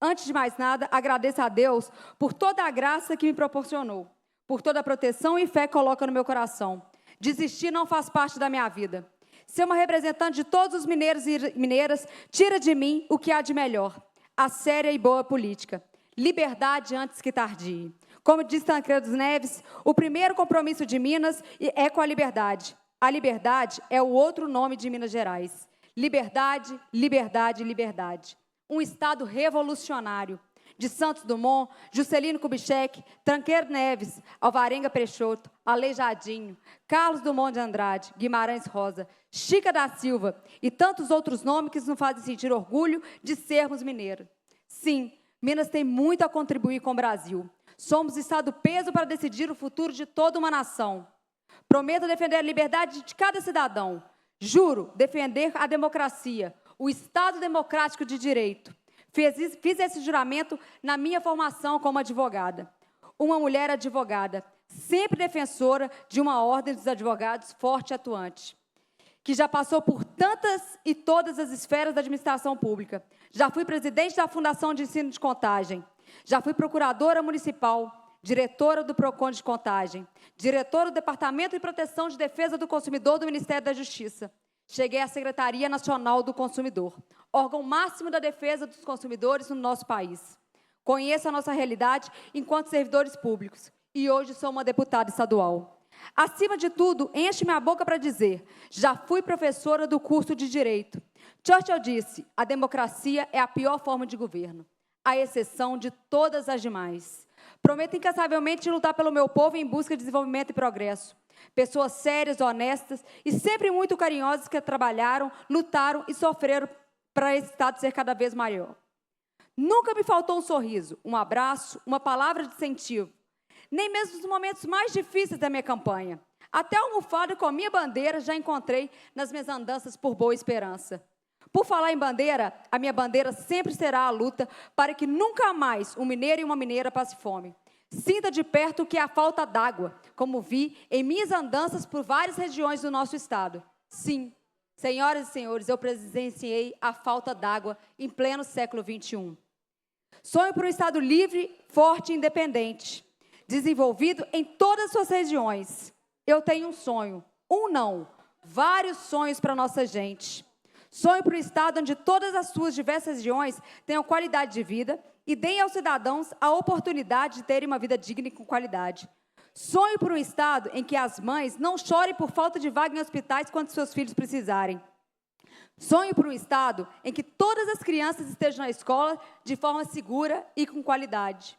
Antes de mais nada, agradeço a Deus por toda a graça que me proporcionou, por toda a proteção e fé que coloca no meu coração. Desistir não faz parte da minha vida. Ser uma representante de todos os mineiros e mineiras tira de mim o que há de melhor. A séria e boa política. Liberdade antes que tardie. Como diz Tancredo Neves, o primeiro compromisso de Minas é com a liberdade. A liberdade é o outro nome de Minas Gerais. Liberdade, liberdade, liberdade. Um Estado revolucionário. de Santos Dumont, Juscelino Kubitschek, Tancredo Neves, Alvarenga Peixoto, Aleijadinho, Carlos Dumont de Andrade, Guimarães Rosa, Chica da Silva e tantos outros nomes que nos fazem sentir orgulho de sermos mineiros. Sim, Minas tem muito a contribuir com o Brasil. Somos Estado peso para decidir o futuro de toda uma nação. Prometo defender a liberdade de cada cidadão. Juro defender a democracia, o Estado democrático de direito. Fiz esse juramento na minha formação como advogada. Uma mulher advogada, sempre defensora de uma ordem dos advogados forte e atuante, que já passou por tantas e todas as esferas da administração pública. Já fui presidente da Fundação de Ensino de Contagem, já fui procuradora municipal, diretora do PROCON de Contagem, diretora do Departamento de Proteção de Defesa do Consumidor do Ministério da Justiça. Cheguei à Secretaria Nacional do Consumidor, órgão máximo da defesa dos consumidores no nosso país. Conheço a nossa realidade enquanto servidores públicos e hoje sou uma deputada estadual. Acima de tudo, enche minha boca para dizer, já fui professora do curso de Direito. Churchill disse, a democracia é a pior forma de governo, à exceção de todas as demais. Prometo incansavelmente lutar pelo meu povo em busca de desenvolvimento e progresso. Pessoas sérias, honestas e sempre muito carinhosas que trabalharam, lutaram e sofreram para esse Estado ser cada vez maior. Nunca me faltou um sorriso, um abraço, uma palavra de incentivo. Nem mesmo nos momentos mais difíceis da minha campanha. Até a almofada com a minha bandeira já encontrei nas minhas andanças por Boa Esperança. Por falar em bandeira, a minha bandeira sempre será a luta para que nunca mais um mineiro e uma mineira passe fome. Sinta de perto o que é a falta d'água, como vi em minhas andanças por várias regiões do nosso estado. Sim, senhoras e senhores, eu presenciei a falta d'água em pleno século XXI. Sonho por um estado livre, forte e independente, desenvolvido em todas as suas regiões. Eu tenho um sonho, um não, vários sonhos para a nossa gente. Sonho por um estado onde todas as suas diversas regiões tenham qualidade de vida e deem aos cidadãos a oportunidade de terem uma vida digna e com qualidade. Sonho por um estado em que as mães não chorem por falta de vaga em hospitais quando seus filhos precisarem. Sonho por um estado em que todas as crianças estejam na escola de forma segura e com qualidade.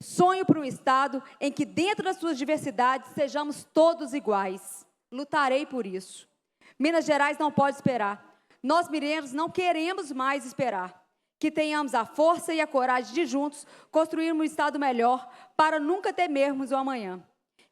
Sonho por um estado em que, dentro das suas diversidades, sejamos todos iguais. Lutarei por isso. Minas Gerais não pode esperar. Nós, mineiros, não queremos mais esperar. Que tenhamos a força e a coragem de, juntos, construirmos um estado melhor para nunca temermos o amanhã.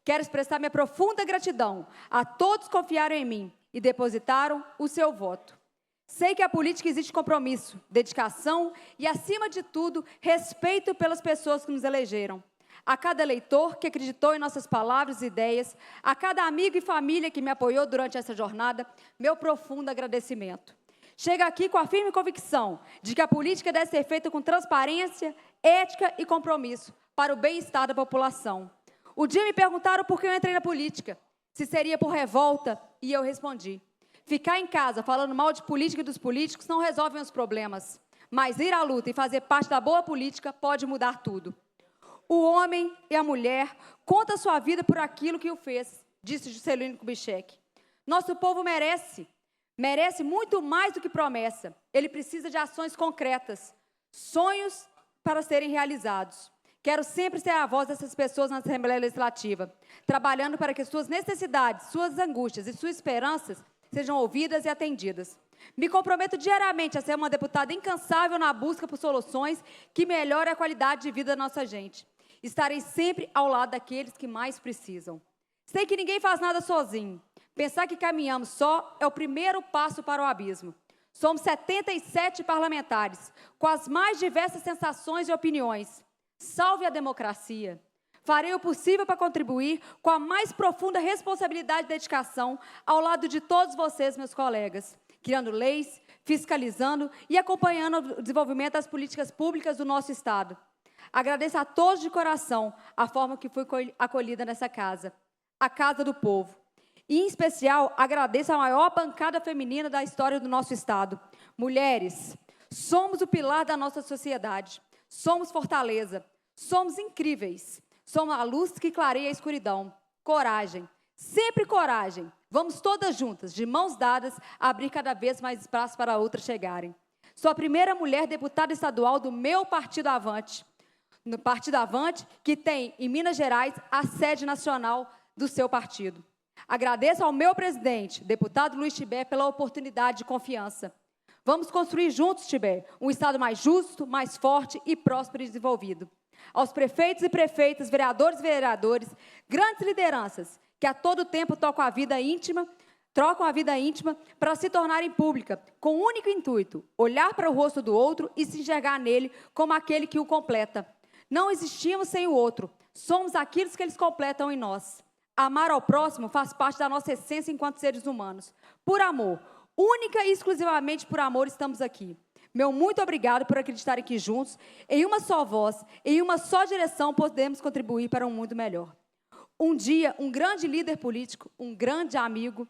Quero expressar minha profunda gratidão a todos que confiaram em mim e depositaram o seu voto. Sei que a política existe compromisso, dedicação e, acima de tudo, respeito pelas pessoas que nos elegeram. A cada eleitor que acreditou em nossas palavras e ideias, a cada amigo e família que me apoiou durante essa jornada, meu profundo agradecimento. Chego aqui com a firme convicção de que a política deve ser feita com transparência, ética e compromisso para o bem-estar da população. Um dia me perguntaram por que eu entrei na política, se seria por revolta, e eu respondi: ficar em casa falando mal de política e dos políticos não resolvem os problemas, mas ir à luta e fazer parte da boa política pode mudar tudo. O homem e a mulher contam sua vida por aquilo que o fez, disse Juscelino Kubitschek. Nosso povo merece muito mais do que promessa. Ele precisa de ações concretas, sonhos para serem realizados. Quero sempre ser a voz dessas pessoas na Assembleia Legislativa, trabalhando para que suas necessidades, suas angústias e suas esperanças sejam ouvidas e atendidas. Me comprometo diariamente a ser uma deputada incansável na busca por soluções que melhorem a qualidade de vida da nossa gente. Estarei sempre ao lado daqueles que mais precisam. Sei que ninguém faz nada sozinho. Pensar que caminhamos só é o primeiro passo para o abismo. Somos 77 parlamentares, com as mais diversas sensações e opiniões. Salve a democracia! Farei o possível para contribuir com a mais profunda responsabilidade e dedicação ao lado de todos vocês, meus colegas, criando leis, fiscalizando e acompanhando o desenvolvimento das políticas públicas do nosso Estado. Agradeço a todos de coração a forma que fui acolhida nessa casa, a Casa do Povo. E, em especial, agradeço a maior bancada feminina da história do nosso Estado. Mulheres, somos o pilar da nossa sociedade, somos fortaleza, somos incríveis, somos a luz que clareia a escuridão. Coragem, sempre coragem. Vamos todas juntas, de mãos dadas, abrir cada vez mais espaço para outras chegarem. Sou a primeira mulher deputada estadual do meu partido Avante. no Partido Avante, que tem em Minas Gerais a sede nacional do seu partido. Agradeço ao meu presidente, deputado Luiz Tibé, pela oportunidade de confiança. Vamos construir juntos, Tibé, um Estado mais justo, mais forte e próspero e desenvolvido. Aos prefeitos e prefeitas, vereadores e vereadores, grandes lideranças que a todo tempo trocam a vida íntima para se tornarem pública, com o único intuito, olhar para o rosto do outro e se enxergar nele como aquele que o completa. Não existimos sem o outro, somos aquilo que eles completam em nós. Amar ao próximo faz parte da nossa essência enquanto seres humanos. Por amor, única e exclusivamente por amor estamos aqui. Meu muito obrigado por acreditarem que juntos, em uma só voz, em uma só direção, podemos contribuir para um mundo melhor. Um dia, um grande líder político, um grande amigo,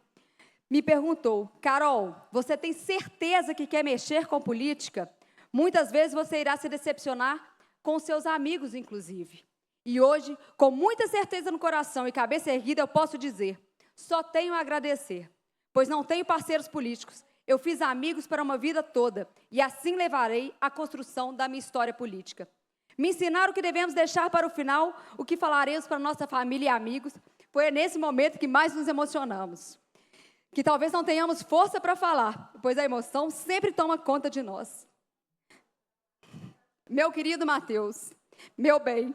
me perguntou: Carol, você tem certeza que quer mexer com política? Muitas vezes você irá se decepcionar com seus amigos, inclusive. E hoje, com muita certeza no coração e cabeça erguida, eu posso dizer: só tenho a agradecer, pois não tenho parceiros políticos. Eu fiz amigos para uma vida toda e assim levarei a construção da minha história política. Me ensinaram que devemos deixar para o final o que falaremos para nossa família e amigos, pois é nesse momento que mais nos emocionamos. Que talvez não tenhamos força para falar, pois a emoção sempre toma conta de nós. Meu querido Matheus, meu bem,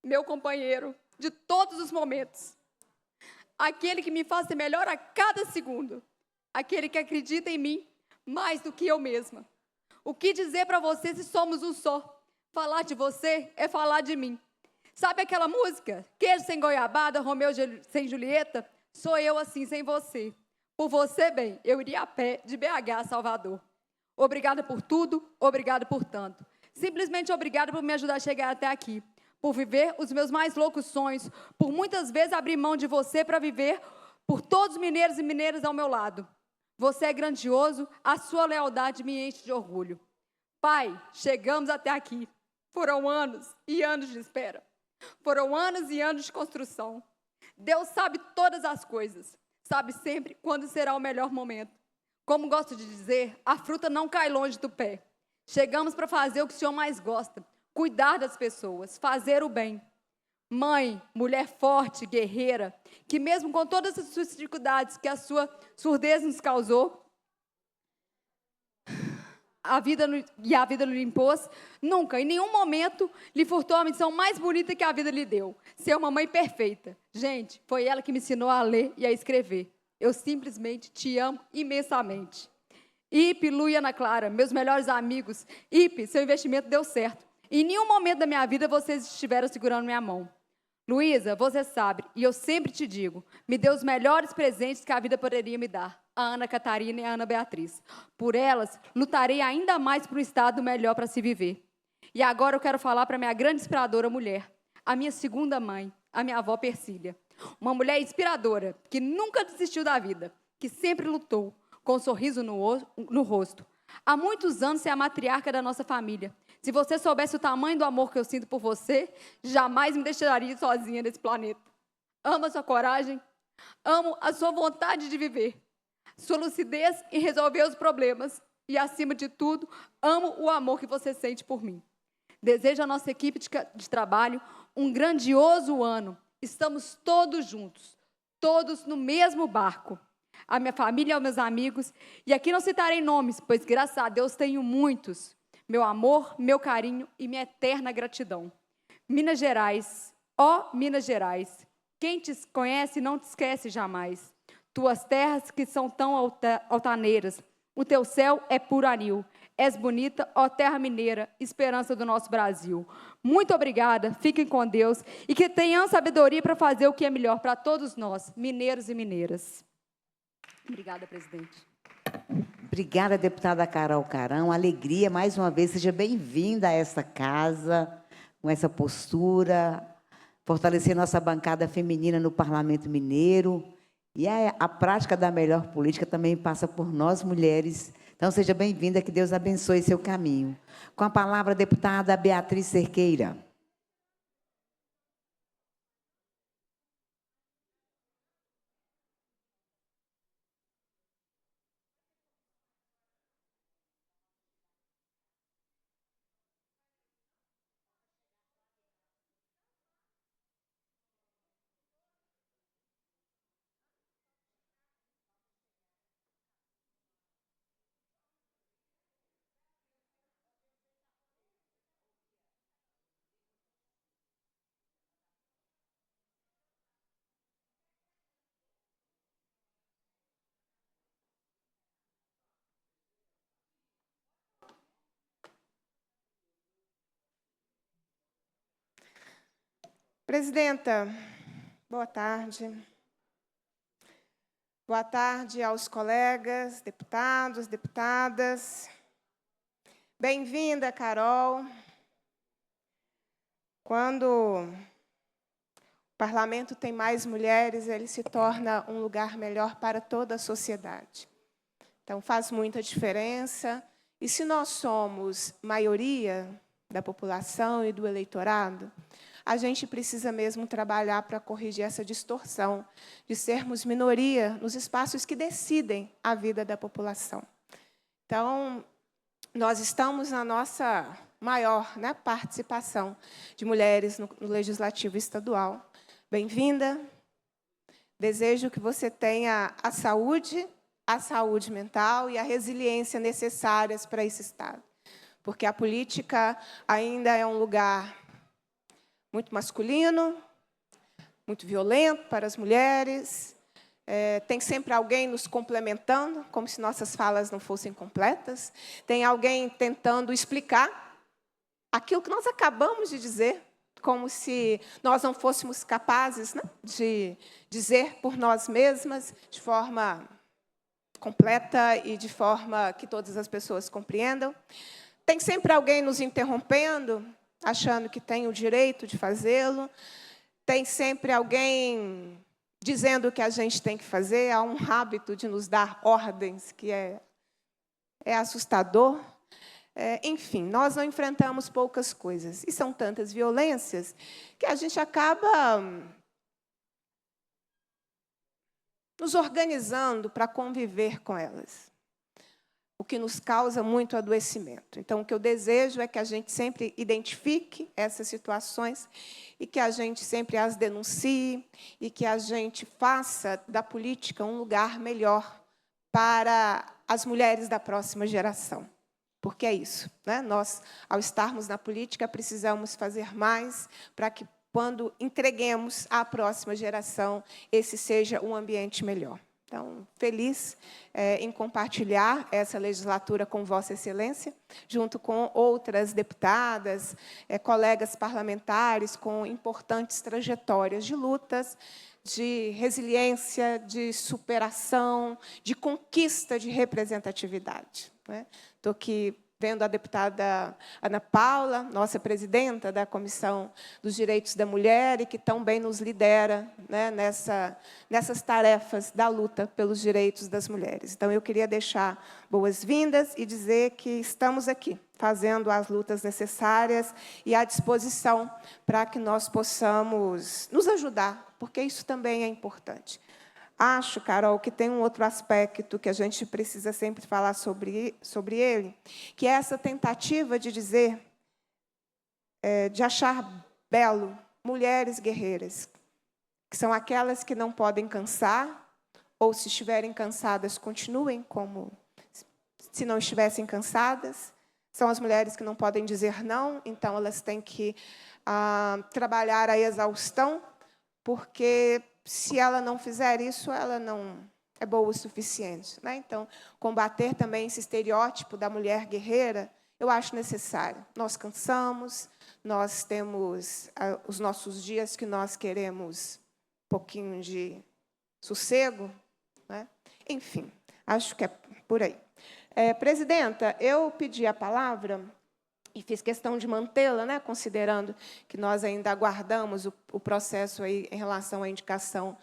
meu companheiro de todos os momentos, aquele que me faz ser melhor a cada segundo, aquele que acredita em mim mais do que eu mesma. O que dizer para você se somos um só? Falar de você é falar de mim. Sabe aquela música? Queijo sem goiabada, Romeu sem Julieta? Sou eu assim sem você. Por você, bem, eu iria a pé de BH a Salvador. Obrigada por tudo, obrigada por tanto. Simplesmente obrigada por me ajudar a chegar até aqui. Por viver os meus mais loucos sonhos. Por muitas vezes abrir mão de você para viver por todos os mineiros e mineiras ao meu lado. Você é grandioso, a sua lealdade me enche de orgulho. Pai, chegamos até aqui. Foram anos e anos de espera. Foram anos e anos de construção. Deus sabe todas as coisas. Sabe sempre quando será o melhor momento. Como gosto de dizer, a fruta não cai longe do pé. Chegamos para fazer o que o Senhor mais gosta. Cuidar das pessoas, fazer o bem. Mãe, mulher forte, guerreira, que mesmo com todas as suas dificuldades que a sua surdez nos causou, a vida lhe impôs, nunca, em nenhum momento, lhe furtou a missão mais bonita que a vida lhe deu. Ser uma mãe perfeita. Gente, foi ela que me ensinou a ler e a escrever. Eu simplesmente te amo imensamente. Ipe, Lu e Ana Clara, meus melhores amigos. Ipe, seu investimento deu certo. Em nenhum momento da minha vida vocês estiveram segurando minha mão. Luísa, você sabe, e eu sempre te digo, me deu os melhores presentes que a vida poderia me dar. A Ana Catarina e a Ana Beatriz. Por elas, lutarei ainda mais para um estado melhor para se viver. E agora eu quero falar para a minha grande inspiradora mulher, a minha segunda mãe, a minha avó Persília. Uma mulher inspiradora, que nunca desistiu da vida, que sempre lutou, com um sorriso no rosto. Há muitos anos é a matriarca da nossa família. Se você soubesse o tamanho do amor que eu sinto por você, jamais me deixaria sozinha nesse planeta. Amo a sua coragem, amo a sua vontade de viver, sua lucidez em resolver os problemas e, acima de tudo, amo o amor que você sente por mim. Desejo à nossa equipe de trabalho um grandioso ano. Estamos todos juntos, todos no mesmo barco. A minha família e os meus amigos, e aqui não citarei nomes, pois graças a Deus tenho muitos. Meu amor, meu carinho e minha eterna gratidão. Minas Gerais, ó Minas Gerais, quem te conhece não te esquece jamais. Tuas terras que são tão altaneiras, o teu céu é puro anil. És bonita, ó terra mineira, esperança do nosso Brasil. Muito obrigada, fiquem com Deus e que tenham sabedoria para fazer o que é melhor para todos nós, mineiros e mineiras. Obrigada, presidente. Obrigada, deputada Carol Carão. Alegria, mais uma vez, seja bem-vinda a esta casa, com essa postura, fortalecer nossa bancada feminina no Parlamento Mineiro. E a prática da melhor política também passa por nós, mulheres. Então, seja bem-vinda, que Deus abençoe seu caminho. Com a palavra, a deputada Beatriz Cerqueira. Presidenta, boa tarde. Boa tarde aos colegas, deputados, deputadas. Bem-vinda, Carol. Quando o parlamento tem mais mulheres, ele se torna um lugar melhor para toda a sociedade. Então, faz muita diferença. E se nós somos maioria da população e do eleitorado, a gente precisa mesmo trabalhar para corrigir essa distorção de sermos minoria nos espaços que decidem a vida da população. Então, nós estamos na nossa maior participação de mulheres no Legislativo Estadual. Bem-vinda. Desejo que você tenha a saúde mental e a resiliência necessárias para esse Estado. Porque a política ainda é um lugar muito masculino, muito violento para as mulheres. Tem sempre alguém nos complementando, como se nossas falas não fossem completas. Tem alguém tentando explicar aquilo que nós acabamos de dizer, como se nós não fôssemos capazes de dizer por nós mesmas, de forma completa e de forma que todas as pessoas compreendam. Tem sempre alguém nos interrompendo, achando que tem o direito de fazê-lo. Tem sempre alguém dizendo o que a gente tem que fazer. Há um hábito de nos dar ordens que é assustador. Enfim, nós não enfrentamos poucas coisas. E são tantas violências que a gente acaba nos organizando para conviver com elas, o que nos causa muito adoecimento. Então, o que eu desejo é que a gente sempre identifique essas situações e que a gente sempre as denuncie e que a gente faça da política um lugar melhor para as mulheres da próxima geração. Porque é isso, né? Nós, ao estarmos na política, precisamos fazer mais para que, quando entreguemos à próxima geração, esse seja um ambiente melhor. Então, feliz em compartilhar essa legislatura com Vossa Excelência, junto com outras deputadas, colegas parlamentares com importantes trajetórias de lutas, de resiliência, de superação, de conquista de representatividade. Estou aqui vendo a deputada Ana Paula, nossa presidenta da Comissão dos Direitos da Mulher, e que tão bem nos lidera nessas tarefas da luta pelos direitos das mulheres. Então, eu queria deixar boas-vindas e dizer que estamos aqui, fazendo as lutas necessárias e à disposição para que nós possamos nos ajudar, porque isso também é importante. Acho, Carol, que tem um outro aspecto que a gente precisa sempre falar sobre ele, que é essa tentativa de dizer, de achar belo mulheres guerreiras, que são aquelas que não podem cansar, ou, se estiverem cansadas, continuem como se não estivessem cansadas. São as mulheres que não podem dizer não, então elas têm que trabalhar a exaustão, porque se ela não fizer isso, ela não é boa o suficiente. Então, combater também esse estereótipo da mulher guerreira, eu acho necessário. Nós cansamos, nós temos os nossos dias que nós queremos um pouquinho de sossego. Enfim, acho que é por aí. Presidenta, eu pedi a palavra e fiz questão de mantê-la, considerando que nós ainda aguardamos o processo aí em relação à indicação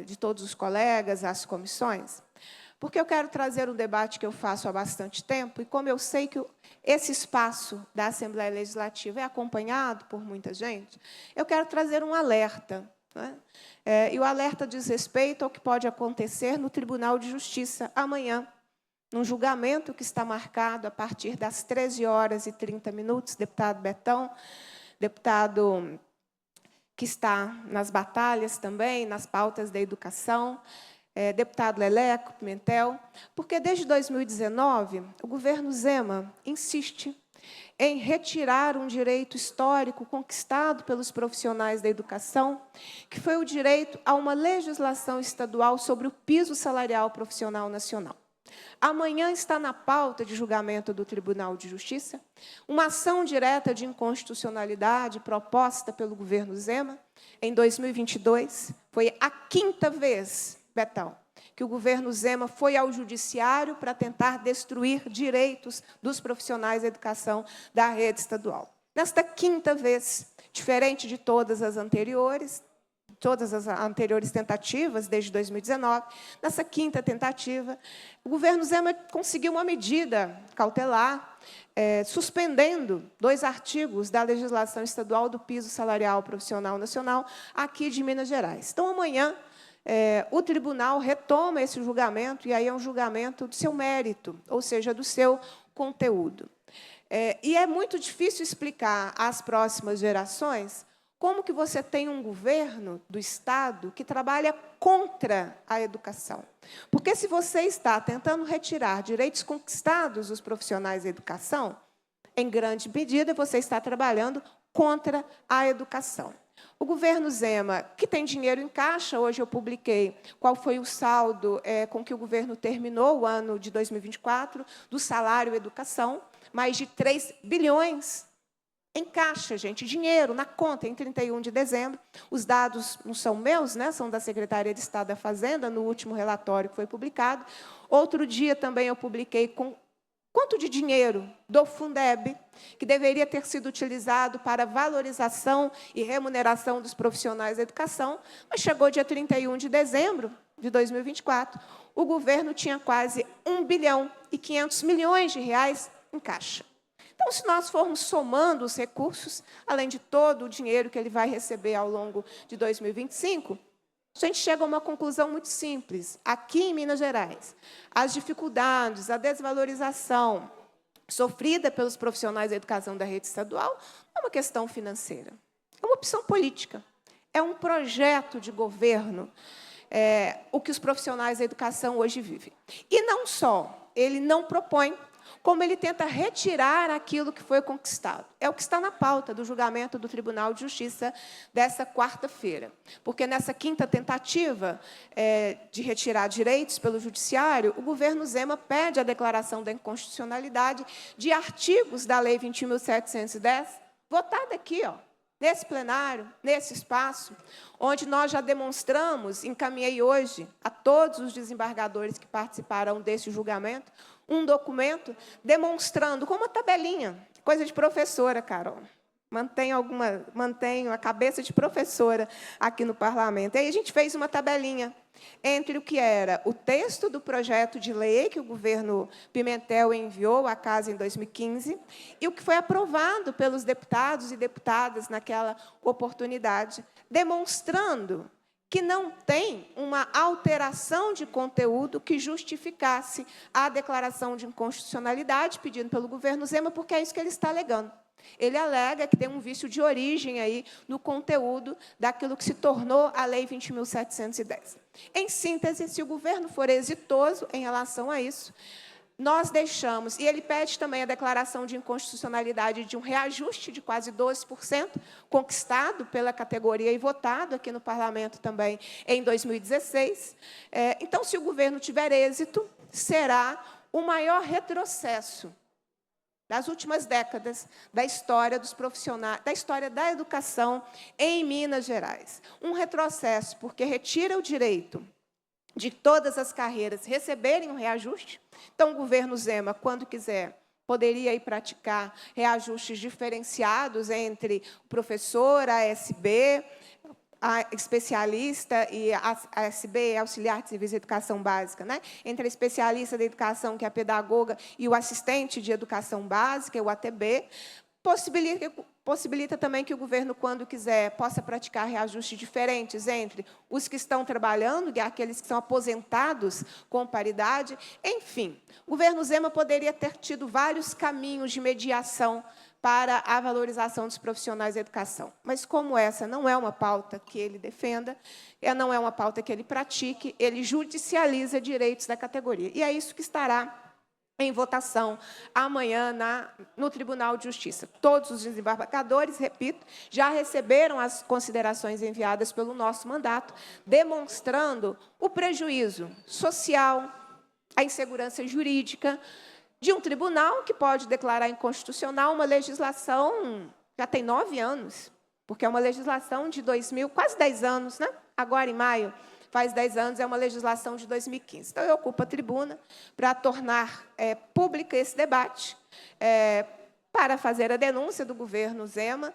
de todos os colegas às comissões, porque eu quero trazer um debate que eu faço há bastante tempo, e como eu sei que esse espaço da Assembleia Legislativa é acompanhado por muita gente, eu quero trazer um alerta. E o alerta diz respeito ao que pode acontecer no Tribunal de Justiça amanhã, num julgamento que está marcado a partir das 13h30, deputado Betão, deputado que está nas batalhas também, nas pautas da educação, deputado Leleco Pimentel, porque desde 2019 o governo Zema insiste em retirar um direito histórico conquistado pelos profissionais da educação, que foi o direito a uma legislação estadual sobre o piso salarial profissional nacional. Amanhã está na pauta de julgamento do Tribunal de Justiça uma ação direta de inconstitucionalidade proposta pelo governo Zema em 2022. Foi a 5ª vez, Betão, que o governo Zema foi ao judiciário para tentar destruir direitos dos profissionais da educação da rede estadual. Nesta 5ª vez, diferente de todas as anteriores tentativas, desde 2019, nessa 5ª tentativa, o governo Zema conseguiu uma medida cautelar, suspendendo 2 artigos da legislação estadual do piso salarial profissional nacional aqui de Minas Gerais. Então, amanhã, o tribunal retoma esse julgamento, e aí é um julgamento do seu mérito, ou seja, do seu conteúdo. E é muito difícil explicar às próximas gerações como que você tem um governo do Estado que trabalha contra a educação. Porque se você está tentando retirar direitos conquistados dos profissionais da educação, em grande medida você está trabalhando contra a educação. O governo Zema, que tem dinheiro em caixa, hoje eu publiquei qual foi o saldo com que o governo terminou o ano de 2024, do salário educação, mais de 3 bilhões em caixa, gente, dinheiro na conta, em 31 de dezembro. Os dados não são meus, né? São da Secretaria de Estado da Fazenda, no último relatório que foi publicado. Outro dia também eu publiquei com quanto de dinheiro do Fundeb, que deveria ter sido utilizado para valorização e remuneração dos profissionais da educação, mas chegou dia 31 de dezembro de 2024, o governo tinha quase 1 bilhão e 500 milhões de reais em caixa. Então, se nós formos somando os recursos, além de todo o dinheiro que ele vai receber ao longo de 2025, a gente chega a uma conclusão muito simples. Aqui em Minas Gerais, as dificuldades, a desvalorização sofrida pelos profissionais da educação da rede estadual não é uma questão financeira, é uma opção política, é um projeto de governo, o que os profissionais da educação hoje vivem. E não só, ele não propõe, como ele tenta retirar aquilo que foi conquistado. É o que está na pauta do julgamento do Tribunal de Justiça dessa 4ª-feira. Porque nessa 5ª tentativa de retirar direitos pelo Judiciário, o governo Zema pede a declaração da inconstitucionalidade de artigos da Lei 21.710, votada aqui, nesse plenário, nesse espaço, onde nós já demonstramos, encaminhei hoje a todos os desembargadores que participarão desse julgamento, um documento demonstrando, com uma tabelinha, coisa de professora, Carol. Mantenho a cabeça de professora aqui no parlamento. Aí a gente fez uma tabelinha entre o que era o texto do projeto de lei que o governo Pimentel enviou à Casa em 2015 e o que foi aprovado pelos deputados e deputadas naquela oportunidade, demonstrando que não tem uma alteração de conteúdo que justificasse a declaração de inconstitucionalidade pedida pelo governo Zema, porque é isso que ele está alegando. Ele alega que tem um vício de origem aí no conteúdo daquilo que se tornou a Lei 20.710. Em síntese, se o governo for exitoso em relação a isso, nós deixamos, e ele pede também a declaração de inconstitucionalidade de um reajuste de quase 12%, conquistado pela categoria e votado aqui no parlamento também em 2016. Então, se o governo tiver êxito, será o maior retrocesso das últimas décadas da história dos profissionais, da história da educação em Minas Gerais. Um retrocesso porque retira o direito de todas as carreiras receberem um reajuste. Então, o governo Zema, quando quiser, poderia ir praticar reajustes diferenciados entre o professor, a ASB, a especialista e a ASB, Auxiliar de Serviço de Educação Básica, né? Entre a especialista da educação, que é a pedagoga, e o assistente de educação básica, o ATB, possibilita também que o governo, quando quiser, possa praticar reajustes diferentes entre os que estão trabalhando e aqueles que são aposentados com paridade. Enfim, o governo Zema poderia ter tido vários caminhos de mediação para a valorização dos profissionais da educação. Mas, como essa não é uma pauta que ele defenda, não é uma pauta que ele pratique, ele judicializa direitos da categoria. E é isso que estará em votação amanhã no Tribunal de Justiça. Todos os desembargadores, repito, já receberam as considerações enviadas pelo nosso mandato, demonstrando o prejuízo social, a insegurança jurídica de um tribunal que pode declarar inconstitucional uma legislação, já tem 9 anos, porque é uma legislação de 2000, quase 10 anos, né? Agora, em maio, faz 10 anos, é uma legislação de 2015. Então, eu ocupo a tribuna para tornar pública esse debate, para fazer a denúncia do governo Zema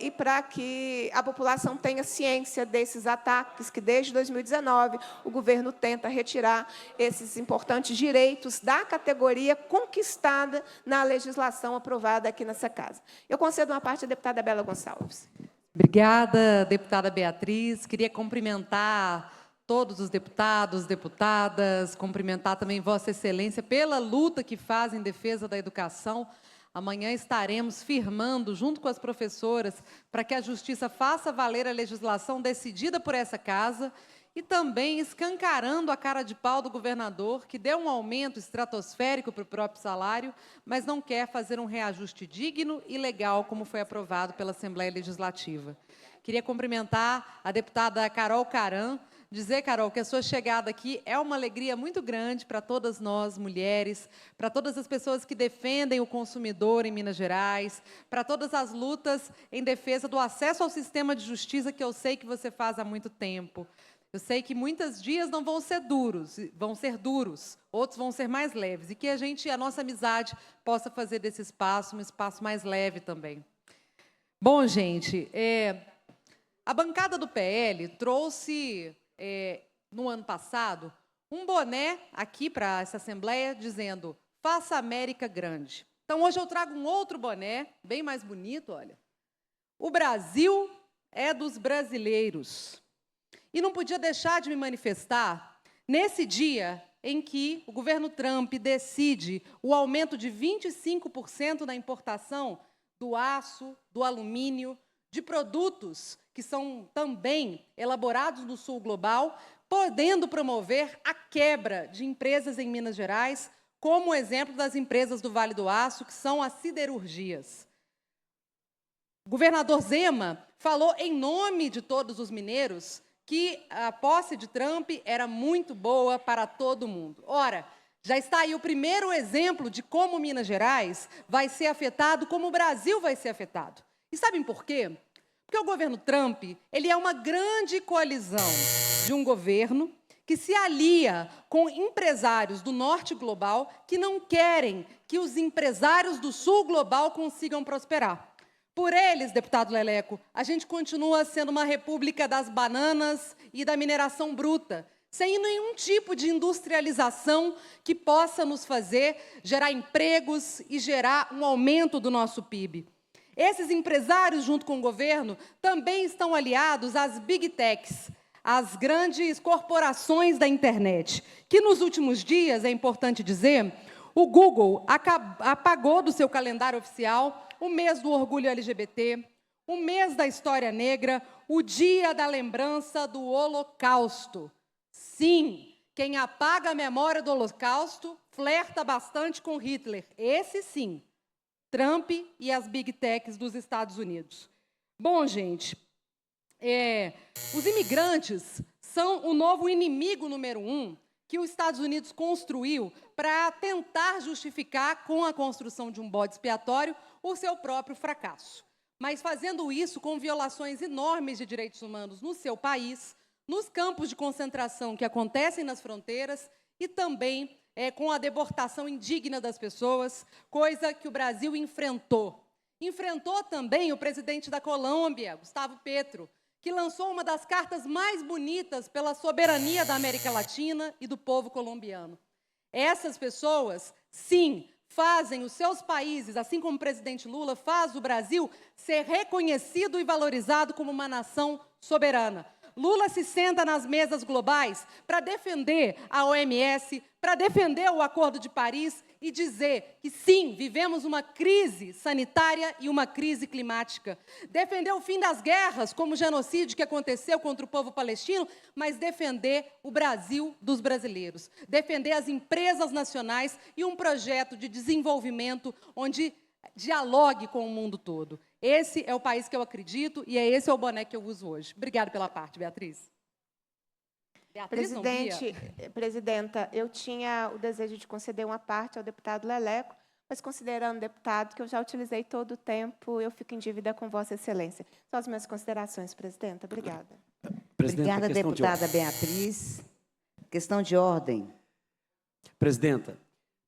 e para que a população tenha ciência desses ataques que, desde 2019, o governo tenta retirar esses importantes direitos da categoria conquistada na legislação aprovada aqui nessa casa. Eu concedo uma parte à deputada Bela Gonçalves. Obrigada, deputada Beatriz. Queria cumprimentar todos os deputados, deputadas, cumprimentar também Vossa Excelência pela luta que faz em defesa da educação. Amanhã estaremos firmando, junto com as professoras, para que a Justiça faça valer a legislação decidida por essa casa e também escancarando a cara de pau do governador, que deu um aumento estratosférico para o próprio salário, mas não quer fazer um reajuste digno e legal, como foi aprovado pela Assembleia Legislativa. Queria cumprimentar a deputada Carol Caram, dizer, Carol, que a sua chegada aqui é uma alegria muito grande para todas nós, mulheres, para todas as pessoas que defendem o consumidor em Minas Gerais, para todas as lutas em defesa do acesso ao sistema de justiça que eu sei que você faz há muito tempo. Eu sei que muitos dias não vão ser duros, outros vão ser mais leves, e que a nossa amizade possa fazer desse espaço um espaço mais leve também. Bom, gente, a bancada do PL trouxe, no ano passado, um boné aqui para essa Assembleia, dizendo, faça a América grande. Então, hoje eu trago um outro boné, bem mais bonito, olha. O Brasil é dos brasileiros. E não podia deixar de me manifestar nesse dia em que o governo Trump decide o aumento de 25% na importação do aço, do alumínio, de produtos que são também elaborados no sul global, podendo promover a quebra de empresas em Minas Gerais, como o exemplo das empresas do Vale do Aço, que são as siderurgias. O governador Zema falou em nome de todos os mineiros que a posse de Trump era muito boa para todo mundo. Ora, já está aí o primeiro exemplo de como Minas Gerais vai ser afetado, como o Brasil vai ser afetado. E sabem por quê? Porque o governo Trump, ele é uma grande coalizão de um governo que se alia com empresários do norte global que não querem que os empresários do sul global consigam prosperar. Por eles, deputado Leleco, a gente continua sendo uma república das bananas e da mineração bruta, sem nenhum tipo de industrialização que possa nos fazer gerar empregos e gerar um aumento do nosso PIB. Esses empresários, junto com o governo, também estão aliados às Big Techs, às grandes corporações da internet, que nos últimos dias, é importante dizer, o Google apagou do seu calendário oficial o mês do orgulho LGBT, o mês da história negra, o dia da lembrança do Holocausto. Sim, quem apaga a memória do Holocausto flerta bastante com Hitler. Esse sim, Trump e as Big Techs dos Estados Unidos. Bom, gente, os imigrantes são o novo inimigo número 1 que os Estados Unidos construiu para tentar justificar, com a construção de um bode expiatório, o seu próprio fracasso. Mas fazendo isso com violações enormes de direitos humanos no seu país, nos campos de concentração que acontecem nas fronteiras e também com a deportação indigna das pessoas, coisa que o Brasil enfrentou. Enfrentou também o presidente da Colômbia, Gustavo Petro, que lançou uma das cartas mais bonitas pela soberania da América Latina e do povo colombiano. Essas pessoas, sim, fazem os seus países, assim como o presidente Lula faz o Brasil, ser reconhecido e valorizado como uma nação soberana. Lula se senta nas mesas globais para defender a OMS, para defender o Acordo de Paris e dizer que, sim, vivemos uma crise sanitária e uma crise climática. Defender o fim das guerras, como o genocídio que aconteceu contra o povo palestino, mas defender o Brasil dos brasileiros. Defender as empresas nacionais e um projeto de desenvolvimento onde dialogue com o mundo todo. Esse é o país que eu acredito e esse é o boné que eu uso hoje. Obrigada pela parte, Beatriz. Beatriz, não, Bia. Presidenta, eu tinha o desejo de conceder uma parte ao deputado Leleco, mas considerando, deputado, que eu já utilizei todo o tempo, eu fico em dívida com Vossa Excelência. São as minhas considerações, presidenta. Obrigada. Obrigada, deputada Beatriz. Questão de ordem. Presidenta,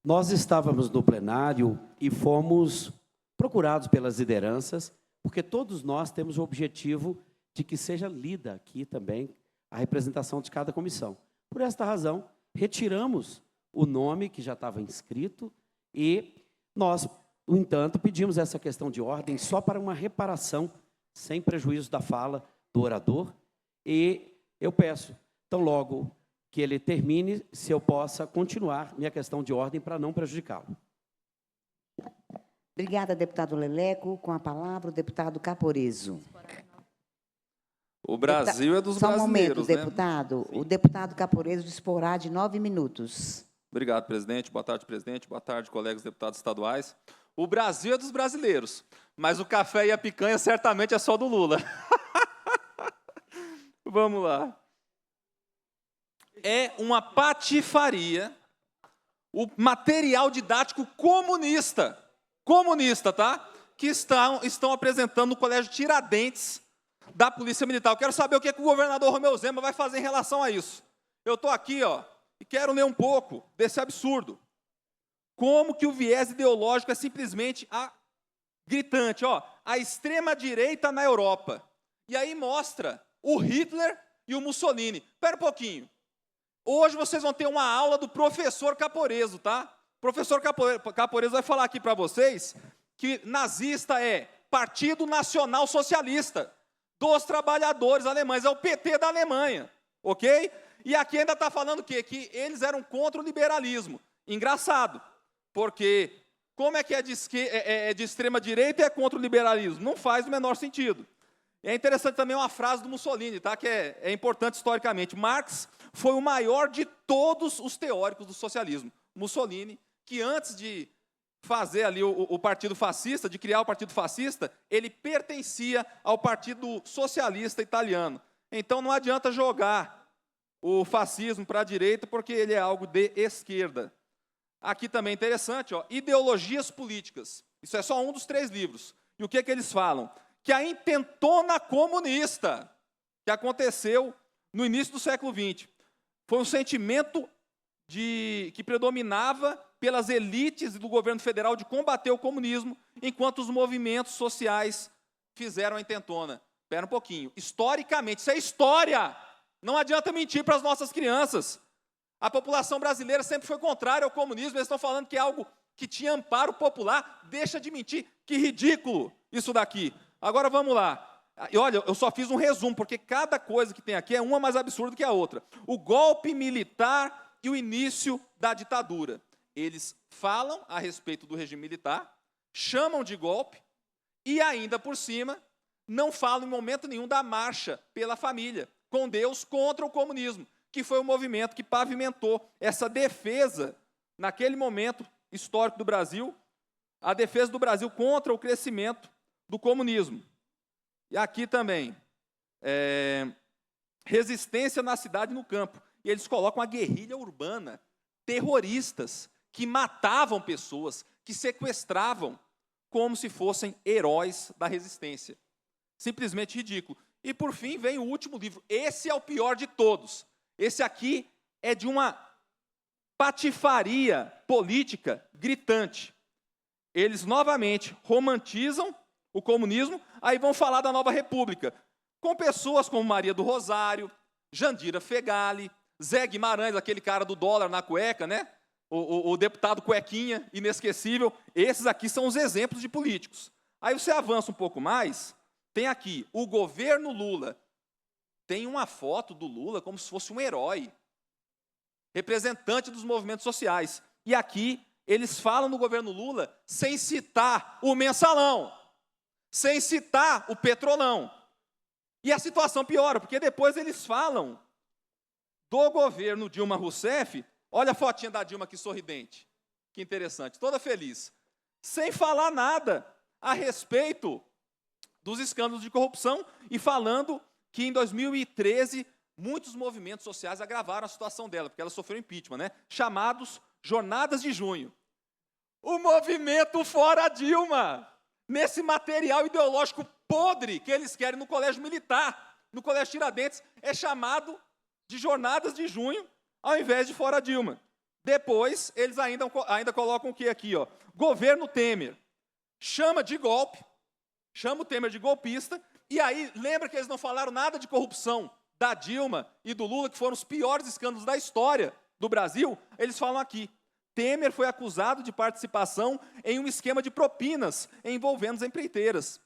nós estávamos no plenário e fomos procurados pelas lideranças, porque todos nós temos o objetivo de que seja lida aqui também a representação de cada comissão. Por esta razão, retiramos o nome que já estava inscrito e nós, no entanto, pedimos essa questão de ordem só para uma reparação, sem prejuízo da fala do orador, e eu peço, tão logo que ele termine, se eu possa continuar minha questão de ordem para não prejudicá-lo. Obrigada, deputado Leleco. Com a palavra, o deputado Caporeso. O Brasil é dos Só um momento, brasileiros, né? deputado. O deputado Caporeso disporá de 9 minutos. Obrigado, presidente. Boa tarde, presidente. Boa tarde, colegas deputados estaduais. O Brasil é dos brasileiros, mas o café e a picanha certamente é só do Lula. Vamos lá. É uma patifaria o material didático comunista, tá? Que estão apresentando no Colégio Tiradentes da Polícia Militar. Eu quero saber o que o governador Romeu Zema vai fazer em relação a isso. Eu estou aqui, e quero ler um pouco desse absurdo. Como que o viés ideológico é simplesmente gritante, a extrema-direita na Europa. E aí mostra o Hitler e o Mussolini. Espera um pouquinho. Hoje vocês vão ter uma aula do professor Caporeso, tá? O professor Caporeso vai falar aqui para vocês que nazista é Partido Nacional Socialista dos Trabalhadores Alemães, é o PT da Alemanha, ok? E aqui ainda está falando o quê? Que eles eram contra o liberalismo. Engraçado, porque como é que é de extrema-direita e é contra o liberalismo? Não faz o menor sentido. E é interessante também uma frase do Mussolini, tá? Que é importante historicamente. Marx foi o maior de todos os teóricos do socialismo. Mussolini, que antes de fazer ali o Partido Fascista, de criar o Partido Fascista, ele pertencia ao Partido Socialista Italiano. Então não adianta jogar o fascismo para a direita, porque ele é algo de esquerda. Aqui também é interessante, ideologias políticas. Isso é só um dos 3 livros. E o que eles falam? Que a intentona comunista, que aconteceu no início do século XX, foi um sentimento que predominava pelas elites do governo federal de combater o comunismo, enquanto os movimentos sociais fizeram a intentona. Espera um pouquinho. Historicamente, isso é história! Não adianta mentir para as nossas crianças. A população brasileira sempre foi contrária ao comunismo, eles estão falando que é algo que tinha amparo popular. Deixa de mentir, que ridículo isso daqui. Agora vamos lá. E olha, eu só fiz um resumo, porque cada coisa que tem aqui é uma mais absurda que a outra. O golpe militar e o início da ditadura. Eles falam a respeito do regime militar, chamam de golpe e ainda por cima não falam em momento nenhum da marcha pela família, com Deus contra o comunismo, que foi o movimento que pavimentou essa defesa, naquele momento histórico do Brasil, a defesa do Brasil contra o crescimento do comunismo. E aqui também, resistência na cidade e no campo. E eles colocam a guerrilha urbana, terroristas, que matavam pessoas, que sequestravam, como se fossem heróis da resistência. Simplesmente ridículo. E, por fim, vem o último livro. Esse é o pior de todos. Esse aqui é de uma patifaria política gritante. Eles, novamente, romantizam o comunismo, aí vão falar da nova república, com pessoas como Maria do Rosário, Jandira Fegali, Zé Guimarães, aquele cara do dólar na cueca, né? O deputado cuequinha, inesquecível. Esses aqui são os exemplos de políticos. Aí você avança um pouco mais, tem aqui o governo Lula. Tem uma foto do Lula como se fosse um herói, representante dos movimentos sociais. E aqui eles falam no governo Lula sem citar o mensalão, sem citar o petrolão. E a situação piora, porque depois eles falam do governo Dilma Rousseff. Olha a fotinha da Dilma aqui sorridente, que interessante, toda feliz, sem falar nada a respeito dos escândalos de corrupção e falando que em 2013 muitos movimentos sociais agravaram a situação dela, porque ela sofreu impeachment, né? Chamados Jornadas de Junho. O movimento Fora Dilma, nesse material ideológico podre que eles querem no Colégio Militar, no Colégio Tiradentes, é chamado de Jornadas de Junho, ao invés de Fora Dilma. Depois, eles ainda colocam o que aqui, ó? Governo Temer. Chama de golpe, chama o Temer de golpista, e aí, lembra que eles não falaram nada de corrupção da Dilma e do Lula, que foram os piores escândalos da história do Brasil? Eles falam aqui, Temer foi acusado de participação em um esquema de propinas envolvendo as empreiteiras.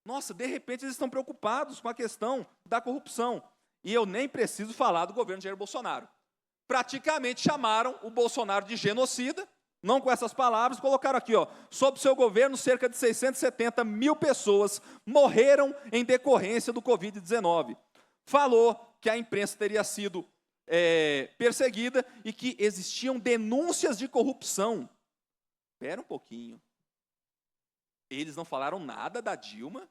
Nossa, de repente eles estão preocupados com a questão da corrupção. E eu nem preciso falar do governo Jair Bolsonaro. Praticamente chamaram o Bolsonaro de genocida, não com essas palavras, colocaram aqui, ó, sob seu governo, cerca de 670 mil pessoas morreram em decorrência do Covid-19. Falou que a imprensa teria sido perseguida e que existiam denúncias de corrupção. Espera um pouquinho. Eles não falaram nada da Dilma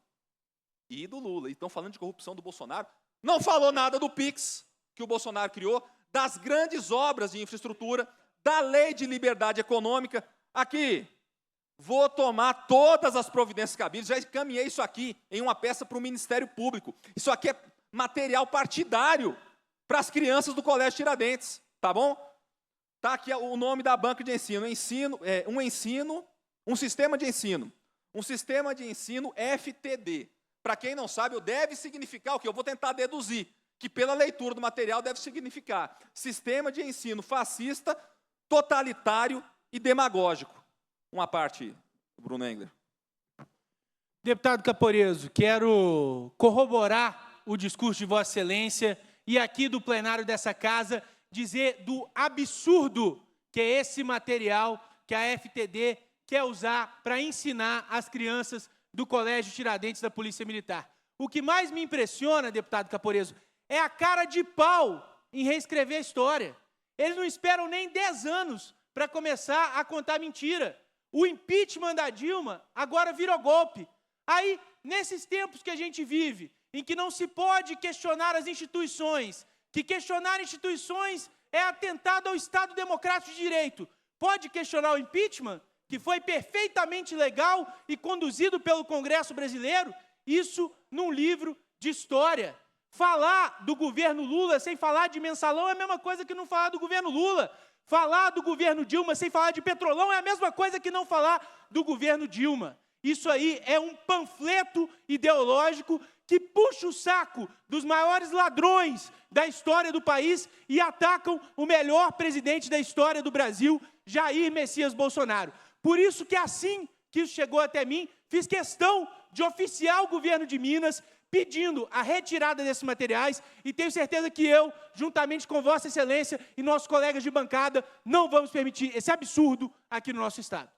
e do Lula. E estão falando de corrupção do Bolsonaro. Não falou nada do PIX, que o Bolsonaro criou, das grandes obras de infraestrutura, da lei de liberdade econômica. Aqui, vou tomar todas as providências cabíveis. Já encaminhei isso aqui em uma peça para o Ministério Público. Isso aqui é material partidário para as crianças do Colégio Tiradentes, tá bom? Tá aqui o nome da banca de ensino. Um sistema de ensino. Um sistema de ensino FTD. Para quem não sabe, deve significar o que? Eu vou tentar deduzir, que pela leitura do material deve significar sistema de ensino fascista, totalitário e demagógico. Uma parte, Bruno Engler. Deputado Caporeso, quero corroborar o discurso de Vossa Excelência e aqui do plenário dessa casa dizer do absurdo que é esse material que a FTD quer usar para ensinar as crianças do Colégio Tiradentes da Polícia Militar. O que mais me impressiona, deputado Caporeso, é a cara de pau em reescrever a história. Eles não esperam nem 10 anos para começar a contar mentira. O impeachment da Dilma agora virou golpe. Aí, nesses tempos que a gente vive, em que não se pode questionar as instituições, que questionar instituições é atentado ao Estado Democrático de Direito, pode questionar o impeachment, que foi perfeitamente legal e conduzido pelo Congresso brasileiro? Isso num livro de história. Falar do governo Lula sem falar de mensalão é a mesma coisa que não falar do governo Lula. Falar do governo Dilma sem falar de petrolão é a mesma coisa que não falar do governo Dilma. Isso aí é um panfleto ideológico que puxa o saco dos maiores ladrões da história do país e atacam o melhor presidente da história do Brasil, Jair Messias Bolsonaro. Por isso que assim que isso chegou até mim, fiz questão de oficiar o governo de Minas, pedindo a retirada desses materiais, e tenho certeza que eu, juntamente com Vossa Excelência e nossos colegas de bancada, não vamos permitir esse absurdo aqui no nosso Estado.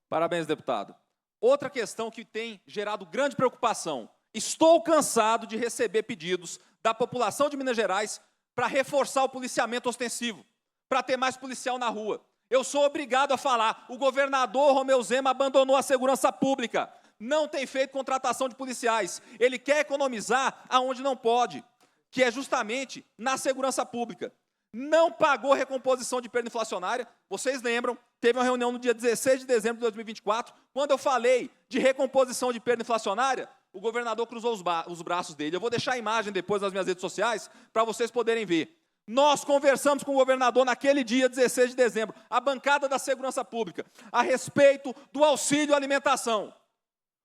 Parabéns, deputado. Outra questão que tem gerado grande preocupação. Estou cansado de receber pedidos da população de Minas Gerais para reforçar o policiamento ostensivo, para ter mais policial na rua. Eu sou obrigado a falar, o governador Romeu Zema abandonou a segurança pública, não tem feito contratação de policiais, ele quer economizar aonde não pode, que é justamente na segurança pública. Não pagou recomposição de perda inflacionária, vocês lembram, teve uma reunião no dia 16 de dezembro de 2024, quando eu falei de recomposição de perda inflacionária, o governador cruzou os braços dele. Eu vou deixar a imagem depois nas minhas redes sociais para vocês poderem ver. Nós conversamos com o governador naquele dia, 16 de dezembro, a bancada da Segurança Pública, a respeito do auxílio alimentação.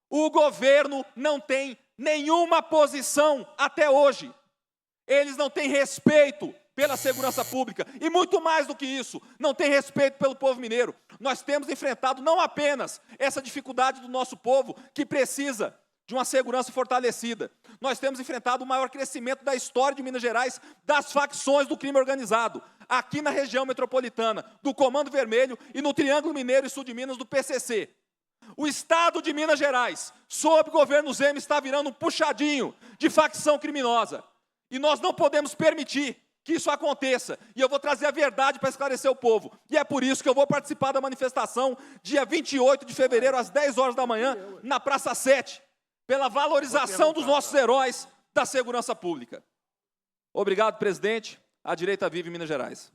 O governo não tem nenhuma posição até hoje. Eles não têm respeito pela segurança pública. E muito mais do que isso, não tem respeito pelo povo mineiro. Nós temos enfrentado não apenas essa dificuldade do nosso povo, que precisa de uma segurança fortalecida. Nós temos enfrentado o maior crescimento da história de Minas Gerais das facções do crime organizado, aqui na região metropolitana, do Comando Vermelho e no Triângulo Mineiro e Sul de Minas do PCC. O Estado de Minas Gerais, sob o governo Zema, está virando um puxadinho de facção criminosa. E nós não podemos permitir que isso aconteça. E eu vou trazer a verdade para esclarecer o povo. E é por isso que eu vou participar da manifestação dia 28 de fevereiro, às 10 horas da manhã, na Praça 7, pela valorização dos nossos heróis da segurança pública. Obrigado, presidente. A direita vive em Minas Gerais.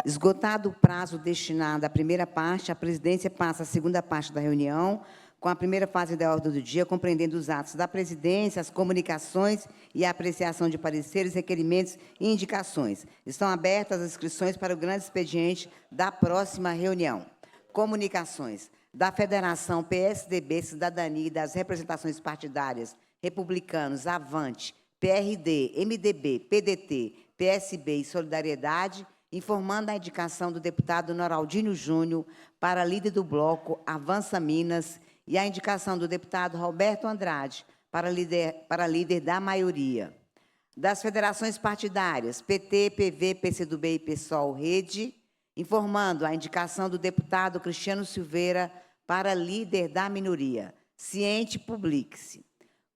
Esgotado o prazo destinado à primeira parte, a presidência passa à segunda parte da reunião, com a primeira fase da ordem do dia, compreendendo os atos da presidência, as comunicações e a apreciação de pareceres, requerimentos e indicações. Estão abertas as inscrições para o grande expediente da próxima reunião. Comunicações da Federação PSDB, Cidadania e das representações partidárias Republicanos, Avante, PRD, MDB, PDT, PSB e Solidariedade, informando a indicação do deputado Noraldinho Júnior para líder do bloco Avança Minas e a indicação do deputado Roberto Andrade para líder da maioria. Das federações partidárias PT, PV, PCdoB e PSOL Rede, informando a indicação do deputado Cristiano Silveira para líder da minoria. Ciente, publique-se.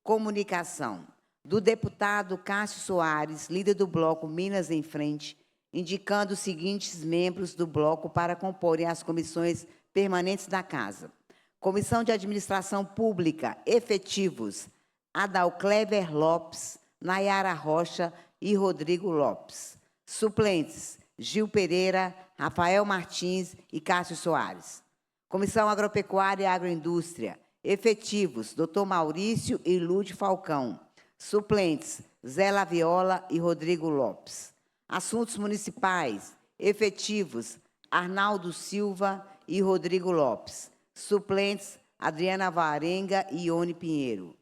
Comunicação do deputado Cássio Soares, líder do bloco Minas em Frente, indicando os seguintes membros do bloco para comporem as comissões permanentes da Casa. Comissão de Administração Pública, efetivos, Adalclever Lopes, Nayara Rocha e Rodrigo Lopes. Suplentes, Gil Pereira, Rafael Martins e Cássio Soares. Comissão Agropecuária e Agroindústria, efetivos, Dr. Maurício e Lude Falcão. Suplentes, Zé Laviola e Rodrigo Lopes. Assuntos Municipais, efetivos, Arnaldo Silva e Rodrigo Lopes. Suplentes, Adriana Varenga e Ione Pinheiro.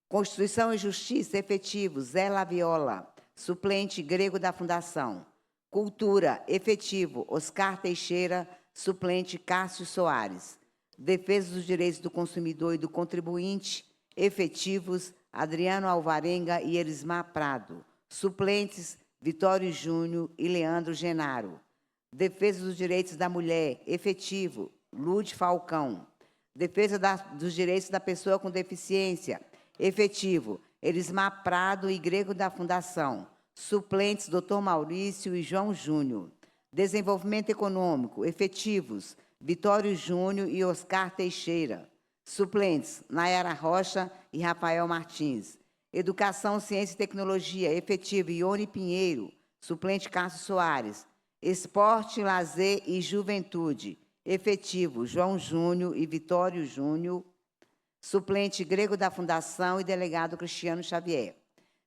Constituição e Justiça, efetivos, Zé Laviola. Suplente, Grego da Fundação. Cultura, efetivo, Oscar Teixeira. Suplente, Cássio Soares. Defesa dos Direitos do Consumidor e do Contribuinte, efetivos, Adriano Alvarenga e Elismar Prado. Suplentes, Vitório Júnior e Leandro Genaro. Defesa dos Direitos da Mulher, efetivo, Lude Falcão. Defesa dos Direitos da Pessoa com Deficiência, efetivo, Elismar Prado e Grego da Fundação. Suplentes, Dr. Maurício e João Júnior. Desenvolvimento Econômico, efetivos, Vitório Júnior e Oscar Teixeira. Suplentes, Nayara Rocha e Rafael Martins. Educação, Ciência e Tecnologia, efetivo, Ione Pinheiro. Suplente, Cássio Soares. Esporte, Lazer e Juventude, efetivo, João Júnior e Vitório Júnior. Suplente, Grego da Fundação e delegado Cristiano Xavier.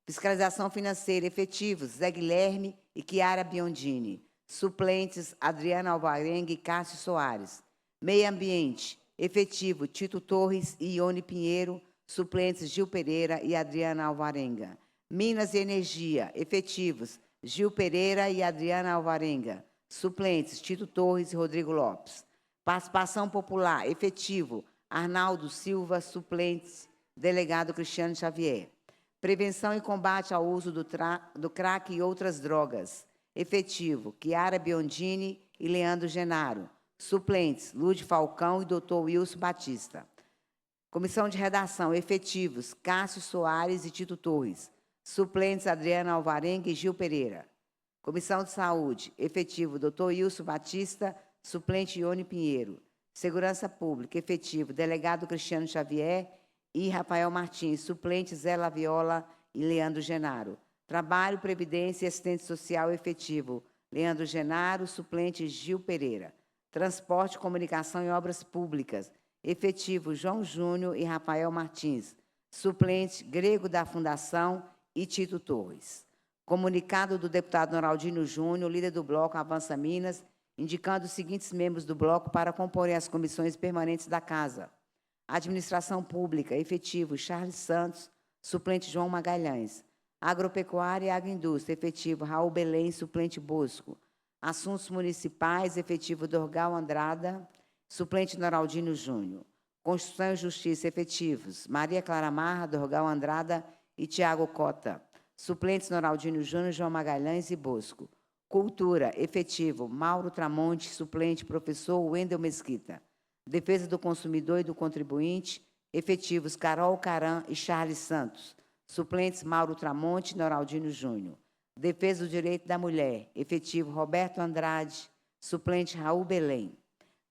Fiscalização Financeira, efetivos, Zé Guilherme e Chiara Biondini. Suplentes, Adriana Alvarenga e Cássio Soares. Meio Ambiente, efetivo, Tito Torres e Ione Pinheiro. Suplentes, Gil Pereira e Adriana Alvarenga. Minas e Energia, efetivos, Gil Pereira e Adriana Alvarenga. Suplentes, Tito Torres e Rodrigo Lopes. Participação Popular, efetivo, Arnaldo Silva. Suplentes, delegado Cristiano Xavier. Prevenção e combate ao uso do crack e outras drogas, efetivo, Chiara Biondini e Leandro Genaro. Suplentes, Lude Falcão e Dr. Wilson Batista. Comissão de Redação, efetivos, Cássio Soares e Tito Torres. Suplentes, Adriana Alvarenga e Gil Pereira. Comissão de Saúde, efetivo, Dr. Wilson Batista. Suplente, Ione Pinheiro. Segurança Pública, efetivo, delegado Cristiano Xavier e Rafael Martins. Suplente, Zé Laviola e Leandro Genaro. Trabalho, Previdência e Assistente Social, efetivo, Leandro Genaro. Suplente, Gil Pereira. Transporte, Comunicação e Obras Públicas, efetivo, João Júnior e Rafael Martins. Suplente, Grego da Fundação e Tito Torres. Comunicado do deputado Noraldinho Júnior, líder do bloco Avança Minas, indicando os seguintes membros do bloco para comporem as comissões permanentes da Casa. Administração Pública, efetivo, Charles Santos. Suplente, João Magalhães. Agropecuária e Agroindústria, efetivo, Raul Belém. Suplente, Bosco. Assuntos Municipais, efetivo, Dorgal Andrada. Suplente, Noraldinho Júnior. Constituição e Justiça, efetivos, Maria Clara Marra, Dorgal Andrada e Tiago Cota. Suplentes, Noraldinho Júnior, João Magalhães e Bosco. Cultura, efetivo, Mauro Tramonte. Suplente, professor Wendel Mesquita. Defesa do Consumidor e do Contribuinte, efetivos, Carol Caram e Charles Santos. Suplentes, Mauro Tramonte e Noraldinho Júnior. Defesa do Direito da Mulher, efetivo, Roberto Andrade. Suplente, Raul Belém.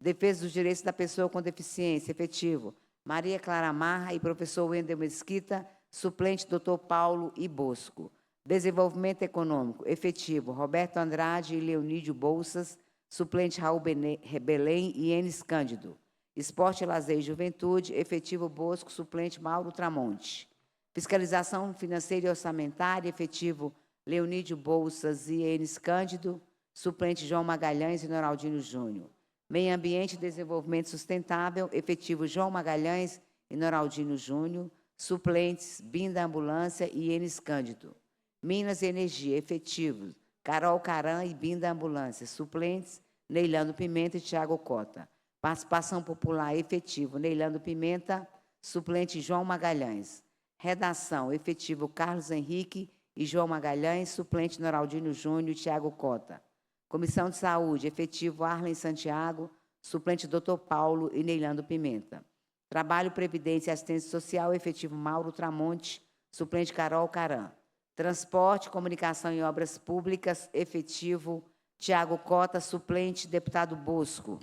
Defesa dos Direitos da Pessoa com Deficiência, efetivo, Maria Clara Marra e professor Wendel Mesquita. suplente Dr. Paulo I. Bosco. Desenvolvimento Econômico, efetivo Roberto Andrade e Leonídio Bolsas, suplente Raul Belém e Enes Cândido. Esporte, Lazer e Juventude, efetivo Bosco, suplente Mauro Tramonte. Fiscalização Financeira e Orçamentária, efetivo Leonídio Bolsas e Enes Cândido, suplente João Magalhães e Noraldino Júnior. Meio Ambiente e Desenvolvimento Sustentável, efetivo João Magalhães e Noraldino Júnior, suplentes Binda Ambulância e Enes Cândido. Minas e Energia, efetivos Carol Caran e Binda Ambulância, suplentes Neilando Pimenta e Tiago Cota. Participação Popular, efetivo Neilando Pimenta, suplente João Magalhães. Redação, efetivo Carlos Henrique e João Magalhães, suplente Noraldino Júnior e Tiago Cota. Comissão de Saúde, efetivo Arlen Santiago, suplente Dr. Paulo e Neilando Pimenta. Trabalho, Previdência e Assistência Social, efetivo Mauro Tramonte, suplente Carol Caran. Transporte, Comunicação e Obras Públicas, efetivo Tiago Cota, suplente deputado Bosco.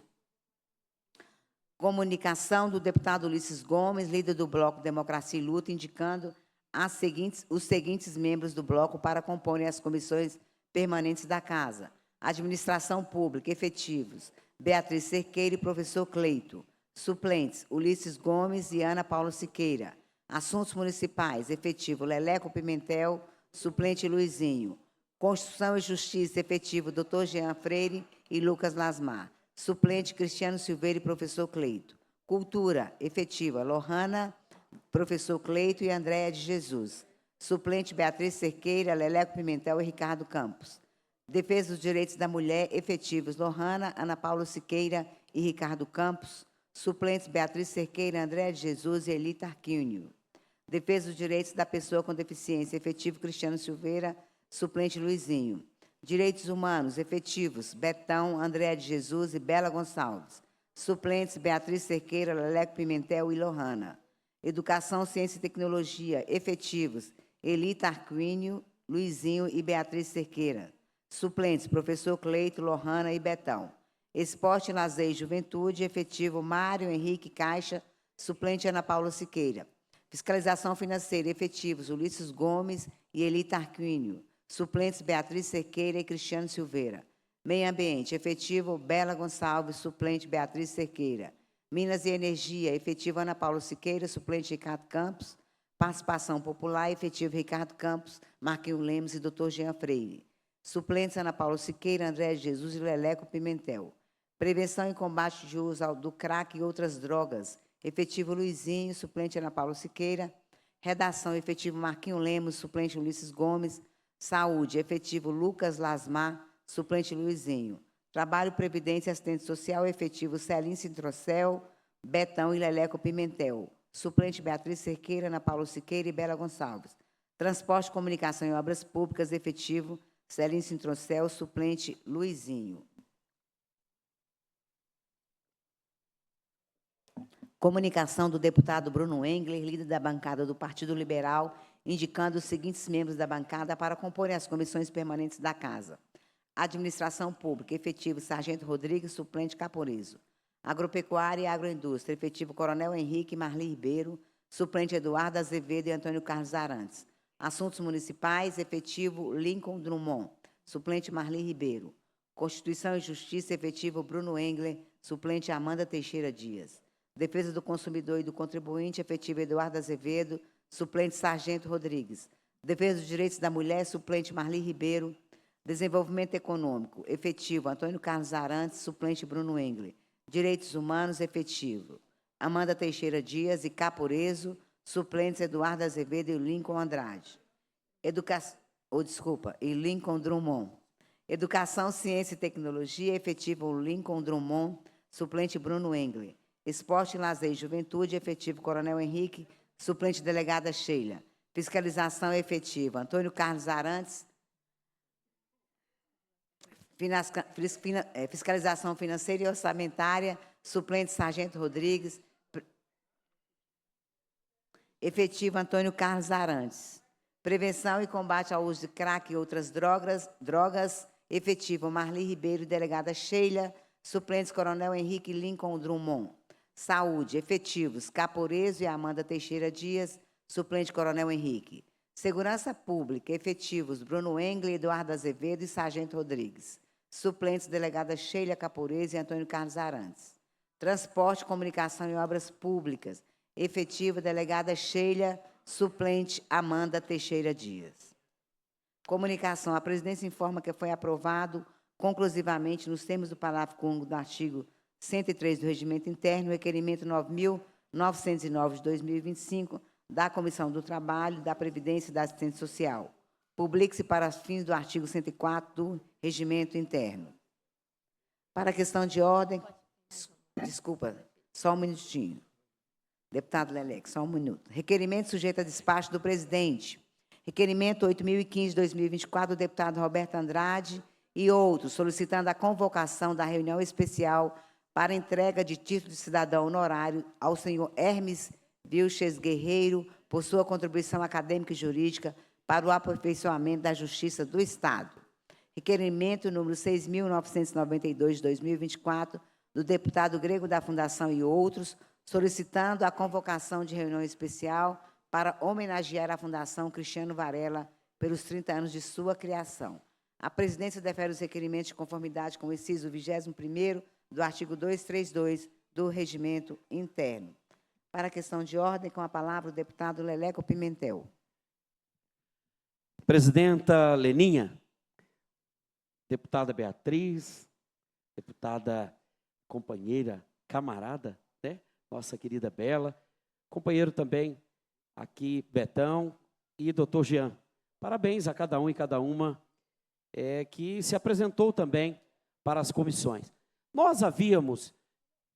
Comunicação do deputado Ulisses Gomes, líder do Bloco Democracia e Luta, indicando os seguintes membros do bloco para comporem as comissões permanentes da Casa. Administração Pública, efetivos Beatriz Cerqueira e professor Cleito. Suplentes, Ulisses Gomes e Ana Paula Siqueira. Assuntos Municipais, efetivo Leleco Pimentel, suplente Luizinho. Constituição e Justiça, efetivo Dr. Jean Freire e Lucas Lasmar. Suplente Cristiano Silveira e professor Cleito. Cultura, efetiva Lohana, professor Cleito e Andréa de Jesus. Suplente Beatriz Cerqueira, Leleco Pimentel e Ricardo Campos. Defesa dos Direitos da Mulher, efetivos Lohana, Ana Paula Siqueira e Ricardo Campos. Suplentes Beatriz Cerqueira, Andréa de Jesus e Eli Tarquínio. Defesa dos Direitos da Pessoa com Deficiência, efetivo Cristiano Silveira, suplente Luizinho. Direitos Humanos, efetivos Betão, Andréa de Jesus e Bela Gonçalves. Suplentes Beatriz Cerqueira, Leleco Pimentel e Lohana. Educação, Ciência e Tecnologia, efetivos Eli Tarquínio, Luizinho e Beatriz Cerqueira. Suplentes professor Cleito, Lohana e Betão. Esporte, Lazer e Juventude, efetivo Mário Henrique Caixa, suplente Ana Paula Siqueira. Fiscalização Financeira, efetivos Ulisses Gomes e Eli Tarquínio. Suplentes Beatriz Cerqueira e Cristiano Silveira. Meio Ambiente, efetivo Bela Gonçalves, suplente Beatriz Cerqueira. Minas e Energia, efetivo Ana Paula Siqueira, suplente Ricardo Campos. Participação Popular, efetivo Ricardo Campos, Marquinhos Lemos e Dr. Jean Freire. Suplentes Ana Paula Siqueira, André de Jesus e Leleco Pimentel. Prevenção e combate de uso do crack e outras drogas, efetivo Luizinho, suplente Ana Paula Siqueira. Redação, efetivo Marquinhos Lemos, suplente Ulisses Gomes. Saúde, efetivo Lucas Lasmar, suplente Luizinho. Trabalho, Previdência e Assistente Social, efetivo Celim Sintrocel, Betão e Leleco Pimentel. Suplente Beatriz Cerqueira, Ana Paula Siqueira e Bela Gonçalves. Transporte, Comunicação e Obras Públicas, efetivo Celim Sintrocel, suplente Luizinho. Comunicação do deputado Bruno Engler, líder da bancada do Partido Liberal, indicando os seguintes membros da bancada para comporem as comissões permanentes da Casa. Administração Pública, efetivo Sargento Rodrigues, suplente Caporeso. Agropecuária e Agroindústria, efetivo Coronel Henrique e Marli Ribeiro, suplente Eduardo Azevedo e Antônio Carlos Arantes. Assuntos Municipais, efetivo Lincoln Drummond, suplente Marli Ribeiro. Constituição e Justiça, efetivo Bruno Engler, suplente Amanda Teixeira Dias. Defesa do Consumidor e do Contribuinte, efetivo Eduardo Azevedo, suplente Sargento Rodrigues. Defesa dos Direitos da Mulher, suplente Marli Ribeiro. Desenvolvimento Econômico, efetivo Antônio Carlos Arantes, suplente Bruno Engler. Direitos Humanos, efetivo Amanda Teixeira Dias e Caporeso, suplentes Eduardo Azevedo e Lincoln Andrade. E Lincoln Drummond. Educação, Ciência e Tecnologia, efetivo Lincoln Drummond, suplente Bruno Engler. Esporte, Lazer e Juventude, efetivo Coronel Henrique, suplente Delegada Sheila. Fiscalização efetiva Antônio Carlos Arantes. Fiscalização Financeira e Orçamentária, suplente Sargento Rodrigues. Efetivo Antônio Carlos Arantes. Prevenção e combate ao uso de crack e outras drogas, efetivo Marli Ribeiro e Delegada Sheila, suplentes Coronel Henrique e Lincoln Drummond. Saúde, efetivos Caporeso e Amanda Teixeira Dias, suplente Coronel Henrique. Segurança Pública, efetivos Bruno Engler, Eduardo Azevedo e Sargento Rodrigues. Suplentes, delegada Sheila Caporese e Antônio Carlos Arantes. Transporte, Comunicação e Obras Públicas, efetiva, delegada Sheila, suplente Amanda Teixeira Dias. Comunicação, a presidência informa que foi aprovado conclusivamente, nos termos do parágrafo único do artigo 103 do Regimento Interno, o requerimento 9.909 de 2025 da Comissão do Trabalho, da Previdência e da Assistência Social. Publique-se para fins do artigo 104 do Regimento Interno. Para a questão de ordem... Desculpa, só um minutinho. Deputado Leleque, só um minuto. Requerimento sujeito a despacho do presidente. Requerimento 8.015/2024 do deputado Roberto Andrade e outros, solicitando a convocação da reunião especial para entrega de título de cidadão honorário ao senhor Hermes Vilches Guerreiro por sua contribuição acadêmica e jurídica para o aperfeiçoamento da Justiça do Estado. Requerimento número 6.992 de 2024 do deputado Grego da Fundação e outros, solicitando a convocação de reunião especial para homenagear a Fundação Cristiano Varela pelos 30 anos de sua criação. A presidência defere os requerimentos de conformidade com o inciso 21º do artigo 232 do Regimento Interno. Para a questão de ordem, com a palavra o deputado Leleco Pimentel. Presidenta Leninha, deputada Beatriz, deputada companheira, camarada, né? Nossa querida Bela, companheiro também aqui, Betão e doutor Jean. Parabéns a cada um e cada uma que se apresentou também para as comissões. Nós havíamos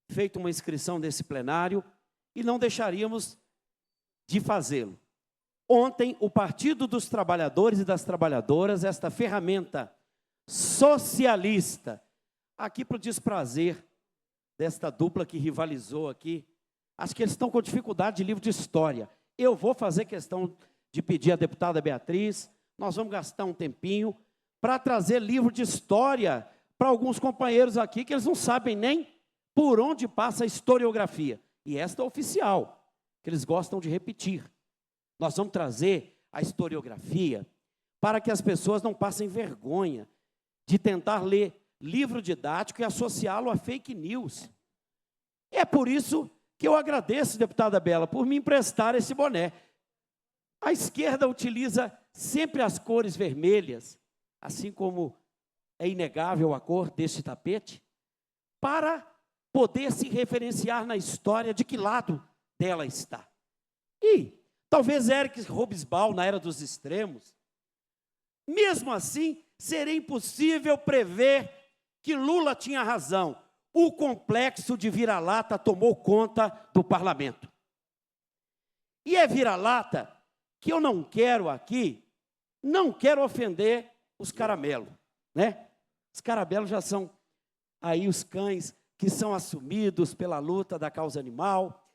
feito uma inscrição nesse plenário e não deixaríamos de fazê-lo. Ontem, o Partido dos Trabalhadores e das Trabalhadoras, esta ferramenta socialista, aqui para o desprazer desta dupla que rivalizou aqui, acho que eles estão com dificuldade de livro de história. Eu vou fazer questão de pedir à deputada Beatriz, nós vamos gastar um tempinho para trazer livro de história para alguns companheiros aqui, que eles não sabem nem por onde passa a historiografia. E esta é oficial, que eles gostam de repetir. Nós vamos trazer a historiografia para que as pessoas não passem vergonha de tentar ler livro didático e associá-lo a fake news. E é por isso que eu agradeço, deputada Bela, por me emprestar esse boné. A esquerda utiliza sempre as cores vermelhas, assim como é inegável a cor deste tapete, para poder se referenciar na história de que lado dela está. E talvez Eric Hobsbawm, na Era dos Extremos, mesmo assim, seria impossível prever que Lula tinha razão. O complexo de vira-lata tomou conta do parlamento. E é vira-lata que eu não quero aqui, não quero ofender os caramelos, né? Os caramelos já são aí os cães que são assumidos pela luta da causa animal,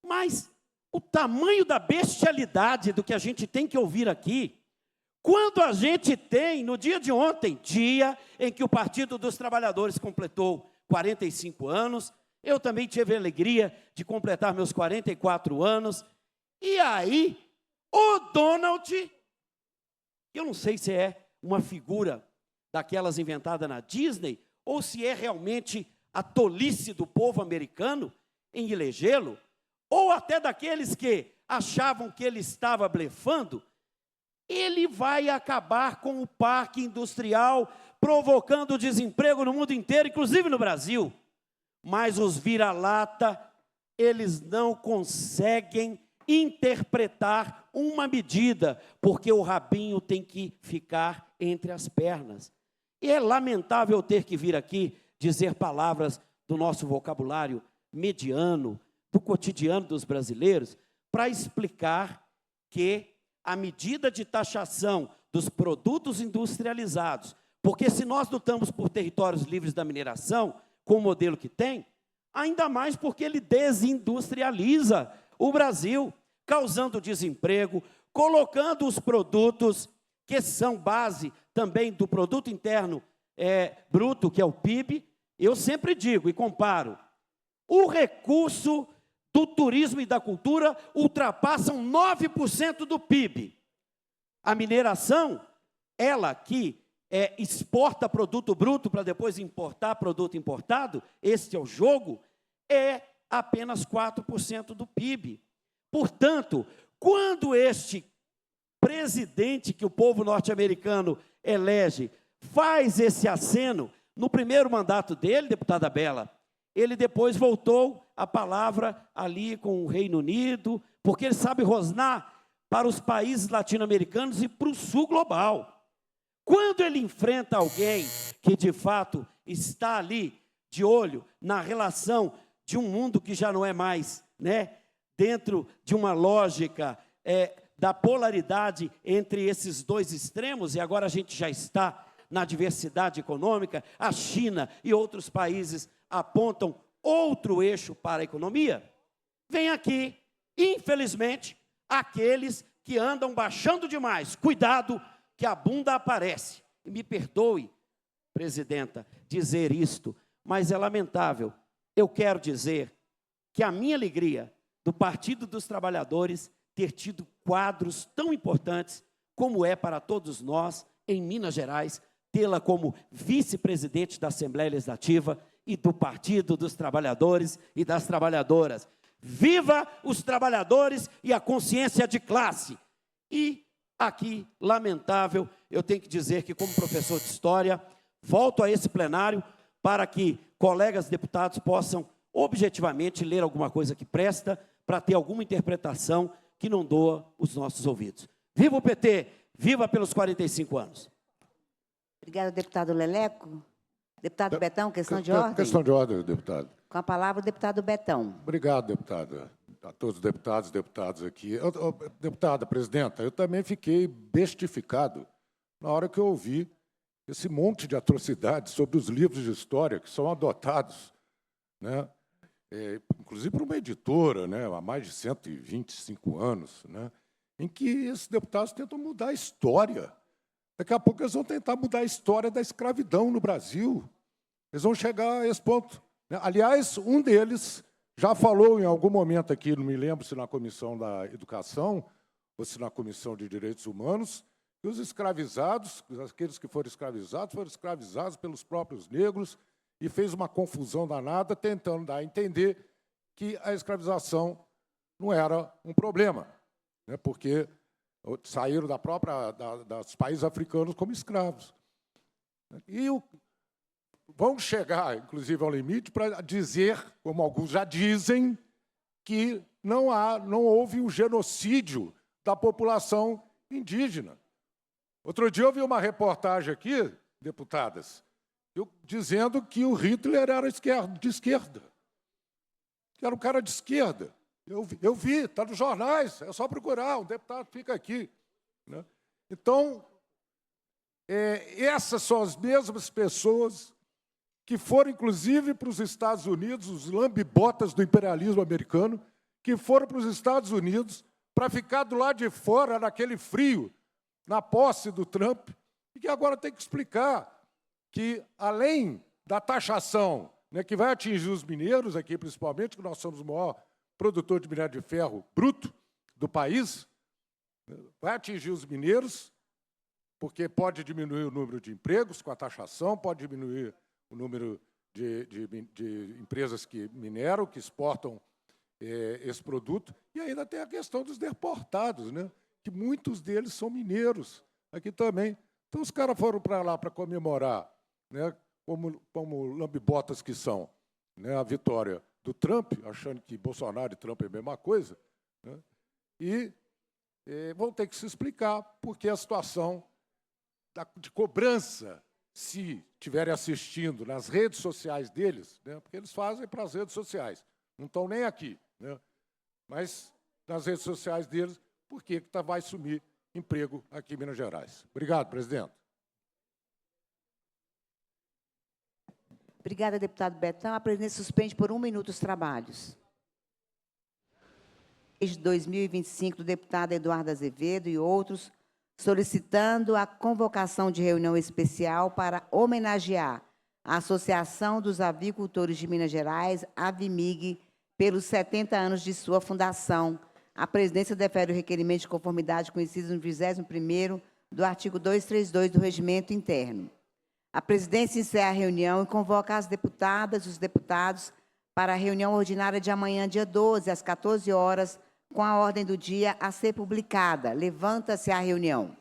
mas o tamanho da bestialidade do que a gente tem que ouvir aqui, quando a gente tem, no dia de ontem, dia em que o Partido dos Trabalhadores completou 45 anos, eu também tive a alegria de completar meus 44 anos, e aí, o Donald, eu não sei se é uma figura daquelas inventadas na Disney, ou se é realmente a tolice do povo americano em elegê-lo, ou até daqueles que achavam que ele estava blefando, ele vai acabar com o parque industrial, provocando desemprego no mundo inteiro, inclusive no Brasil. Mas os vira-lata, eles não conseguem interpretar uma medida, porque o rabinho tem que ficar entre as pernas. E é lamentável ter que vir aqui dizer palavras do nosso vocabulário mediano, do cotidiano dos brasileiros, para explicar que a medida de taxação dos produtos industrializados, porque se nós lutamos por territórios livres da mineração, com o modelo que tem, ainda mais porque ele desindustrializa o Brasil, causando desemprego, colocando os produtos que são base também do produto interno bruto, que é o PIB. Eu sempre digo e comparo, o recurso do turismo e da cultura ultrapassam 9% do PIB. A mineração, ela que exporta produto bruto para depois importar produto importado, este é o jogo, é apenas 4% do PIB. Portanto, quando este presidente que o povo norte-americano elege faz esse aceno, no primeiro mandato dele, deputada Bela, ele depois voltou a palavra ali com o Reino Unido, porque ele sabe rosnar para os países latino-americanos e para o sul global. Quando ele enfrenta alguém que, de fato, está ali de olho na relação de um mundo que já não é mais, né, dentro de uma lógica da polaridade entre esses dois extremos, e agora a gente já está na diversidade econômica, a China e outros países apontam outro eixo para a economia, vem aqui, infelizmente, aqueles que andam baixando demais. Cuidado, que a bunda aparece. E me perdoe, presidenta, dizer isto, mas é lamentável. Eu quero dizer que a minha alegria do Partido dos Trabalhadores ter tido quadros tão importantes como é para todos nós, em Minas Gerais, tê-la como vice-presidente da Assembleia Legislativa e do Partido dos Trabalhadores e das Trabalhadoras. Viva os trabalhadores e a consciência de classe! E aqui, lamentável, eu tenho que dizer que, como professor de História, volto a esse plenário para que colegas deputados possam objetivamente ler alguma coisa que presta, para ter alguma interpretação que não doa os nossos ouvidos. Viva o PT! Viva pelos 45 anos! Obrigada, deputado Leleco. Deputado Betão, questão de ordem? Questão de ordem, deputado. Com a palavra, o deputado Betão. Obrigado, deputada. A todos os deputados e deputadas aqui. Deputada, presidenta, eu também fiquei bestificado na hora que eu ouvi esse monte de atrocidades sobre os livros de história que são adotados, né? Inclusive por uma editora, né, há mais de 125 anos, né, em que esses deputados tentam mudar a história. Daqui a pouco eles vão tentar mudar a história da escravidão no Brasil. Eles vão chegar a esse ponto. Aliás, um deles já falou em algum momento aqui, não me lembro se na Comissão da Educação ou se na Comissão de Direitos Humanos, que os escravizados, aqueles que foram escravizados pelos próprios negros, e fez uma confusão danada, tentando dar a entender que a escravização não era um problema, né, porque saíram dos países africanos como escravos. E vão chegar, inclusive, ao limite para dizer, como alguns já dizem, que não houve um genocídio da população indígena. Outro dia eu vi uma reportagem aqui, deputadas, dizendo que o Hitler era de esquerda, que era um cara de esquerda. Eu vi, está nos jornais, é só procurar, um deputado fica aqui, né? Então, essas são as mesmas pessoas que foram, inclusive, para os Estados Unidos, os lambibotas do imperialismo americano, que foram para os Estados Unidos para ficar do lado de fora, naquele frio, na posse do Trump, e que agora tem que explicar que, além da taxação, né, que vai atingir os mineiros aqui, principalmente, que nós somos o maior produtor de minério de ferro bruto do país, vai atingir os mineiros, porque pode diminuir o número de empregos com a taxação, pode diminuir o número de empresas que mineram, que exportam esse produto, e ainda tem a questão dos deportados, né, que muitos deles são mineiros aqui também. Então, os caras foram para lá para comemorar, né, como lambibotas que são, né, a vitória do Trump, achando que Bolsonaro e Trump é a mesma coisa, né, e vão ter que se explicar porque a situação de cobrança, se estiverem assistindo nas redes sociais deles, né, porque eles fazem para as redes sociais, não estão nem aqui, né, mas nas redes sociais deles, por que vai sumir emprego aqui em Minas Gerais. Obrigado, presidente. Obrigada, deputado Betão. A presidência suspende por 1 minuto os trabalhos. Desde 2025, do deputado Eduardo Azevedo e outros, solicitando a convocação de reunião especial para homenagear a Associação dos Avicultores de Minas Gerais, Avimig, pelos 70 anos de sua fundação. A presidência defere o requerimento de conformidade com o inciso 21º do artigo 232 do Regimento Interno. A presidência encerra a reunião e convoca as deputadas e os deputados para a reunião ordinária de amanhã, dia 12, às 14 horas, com a ordem do dia a ser publicada. Levanta-se a reunião.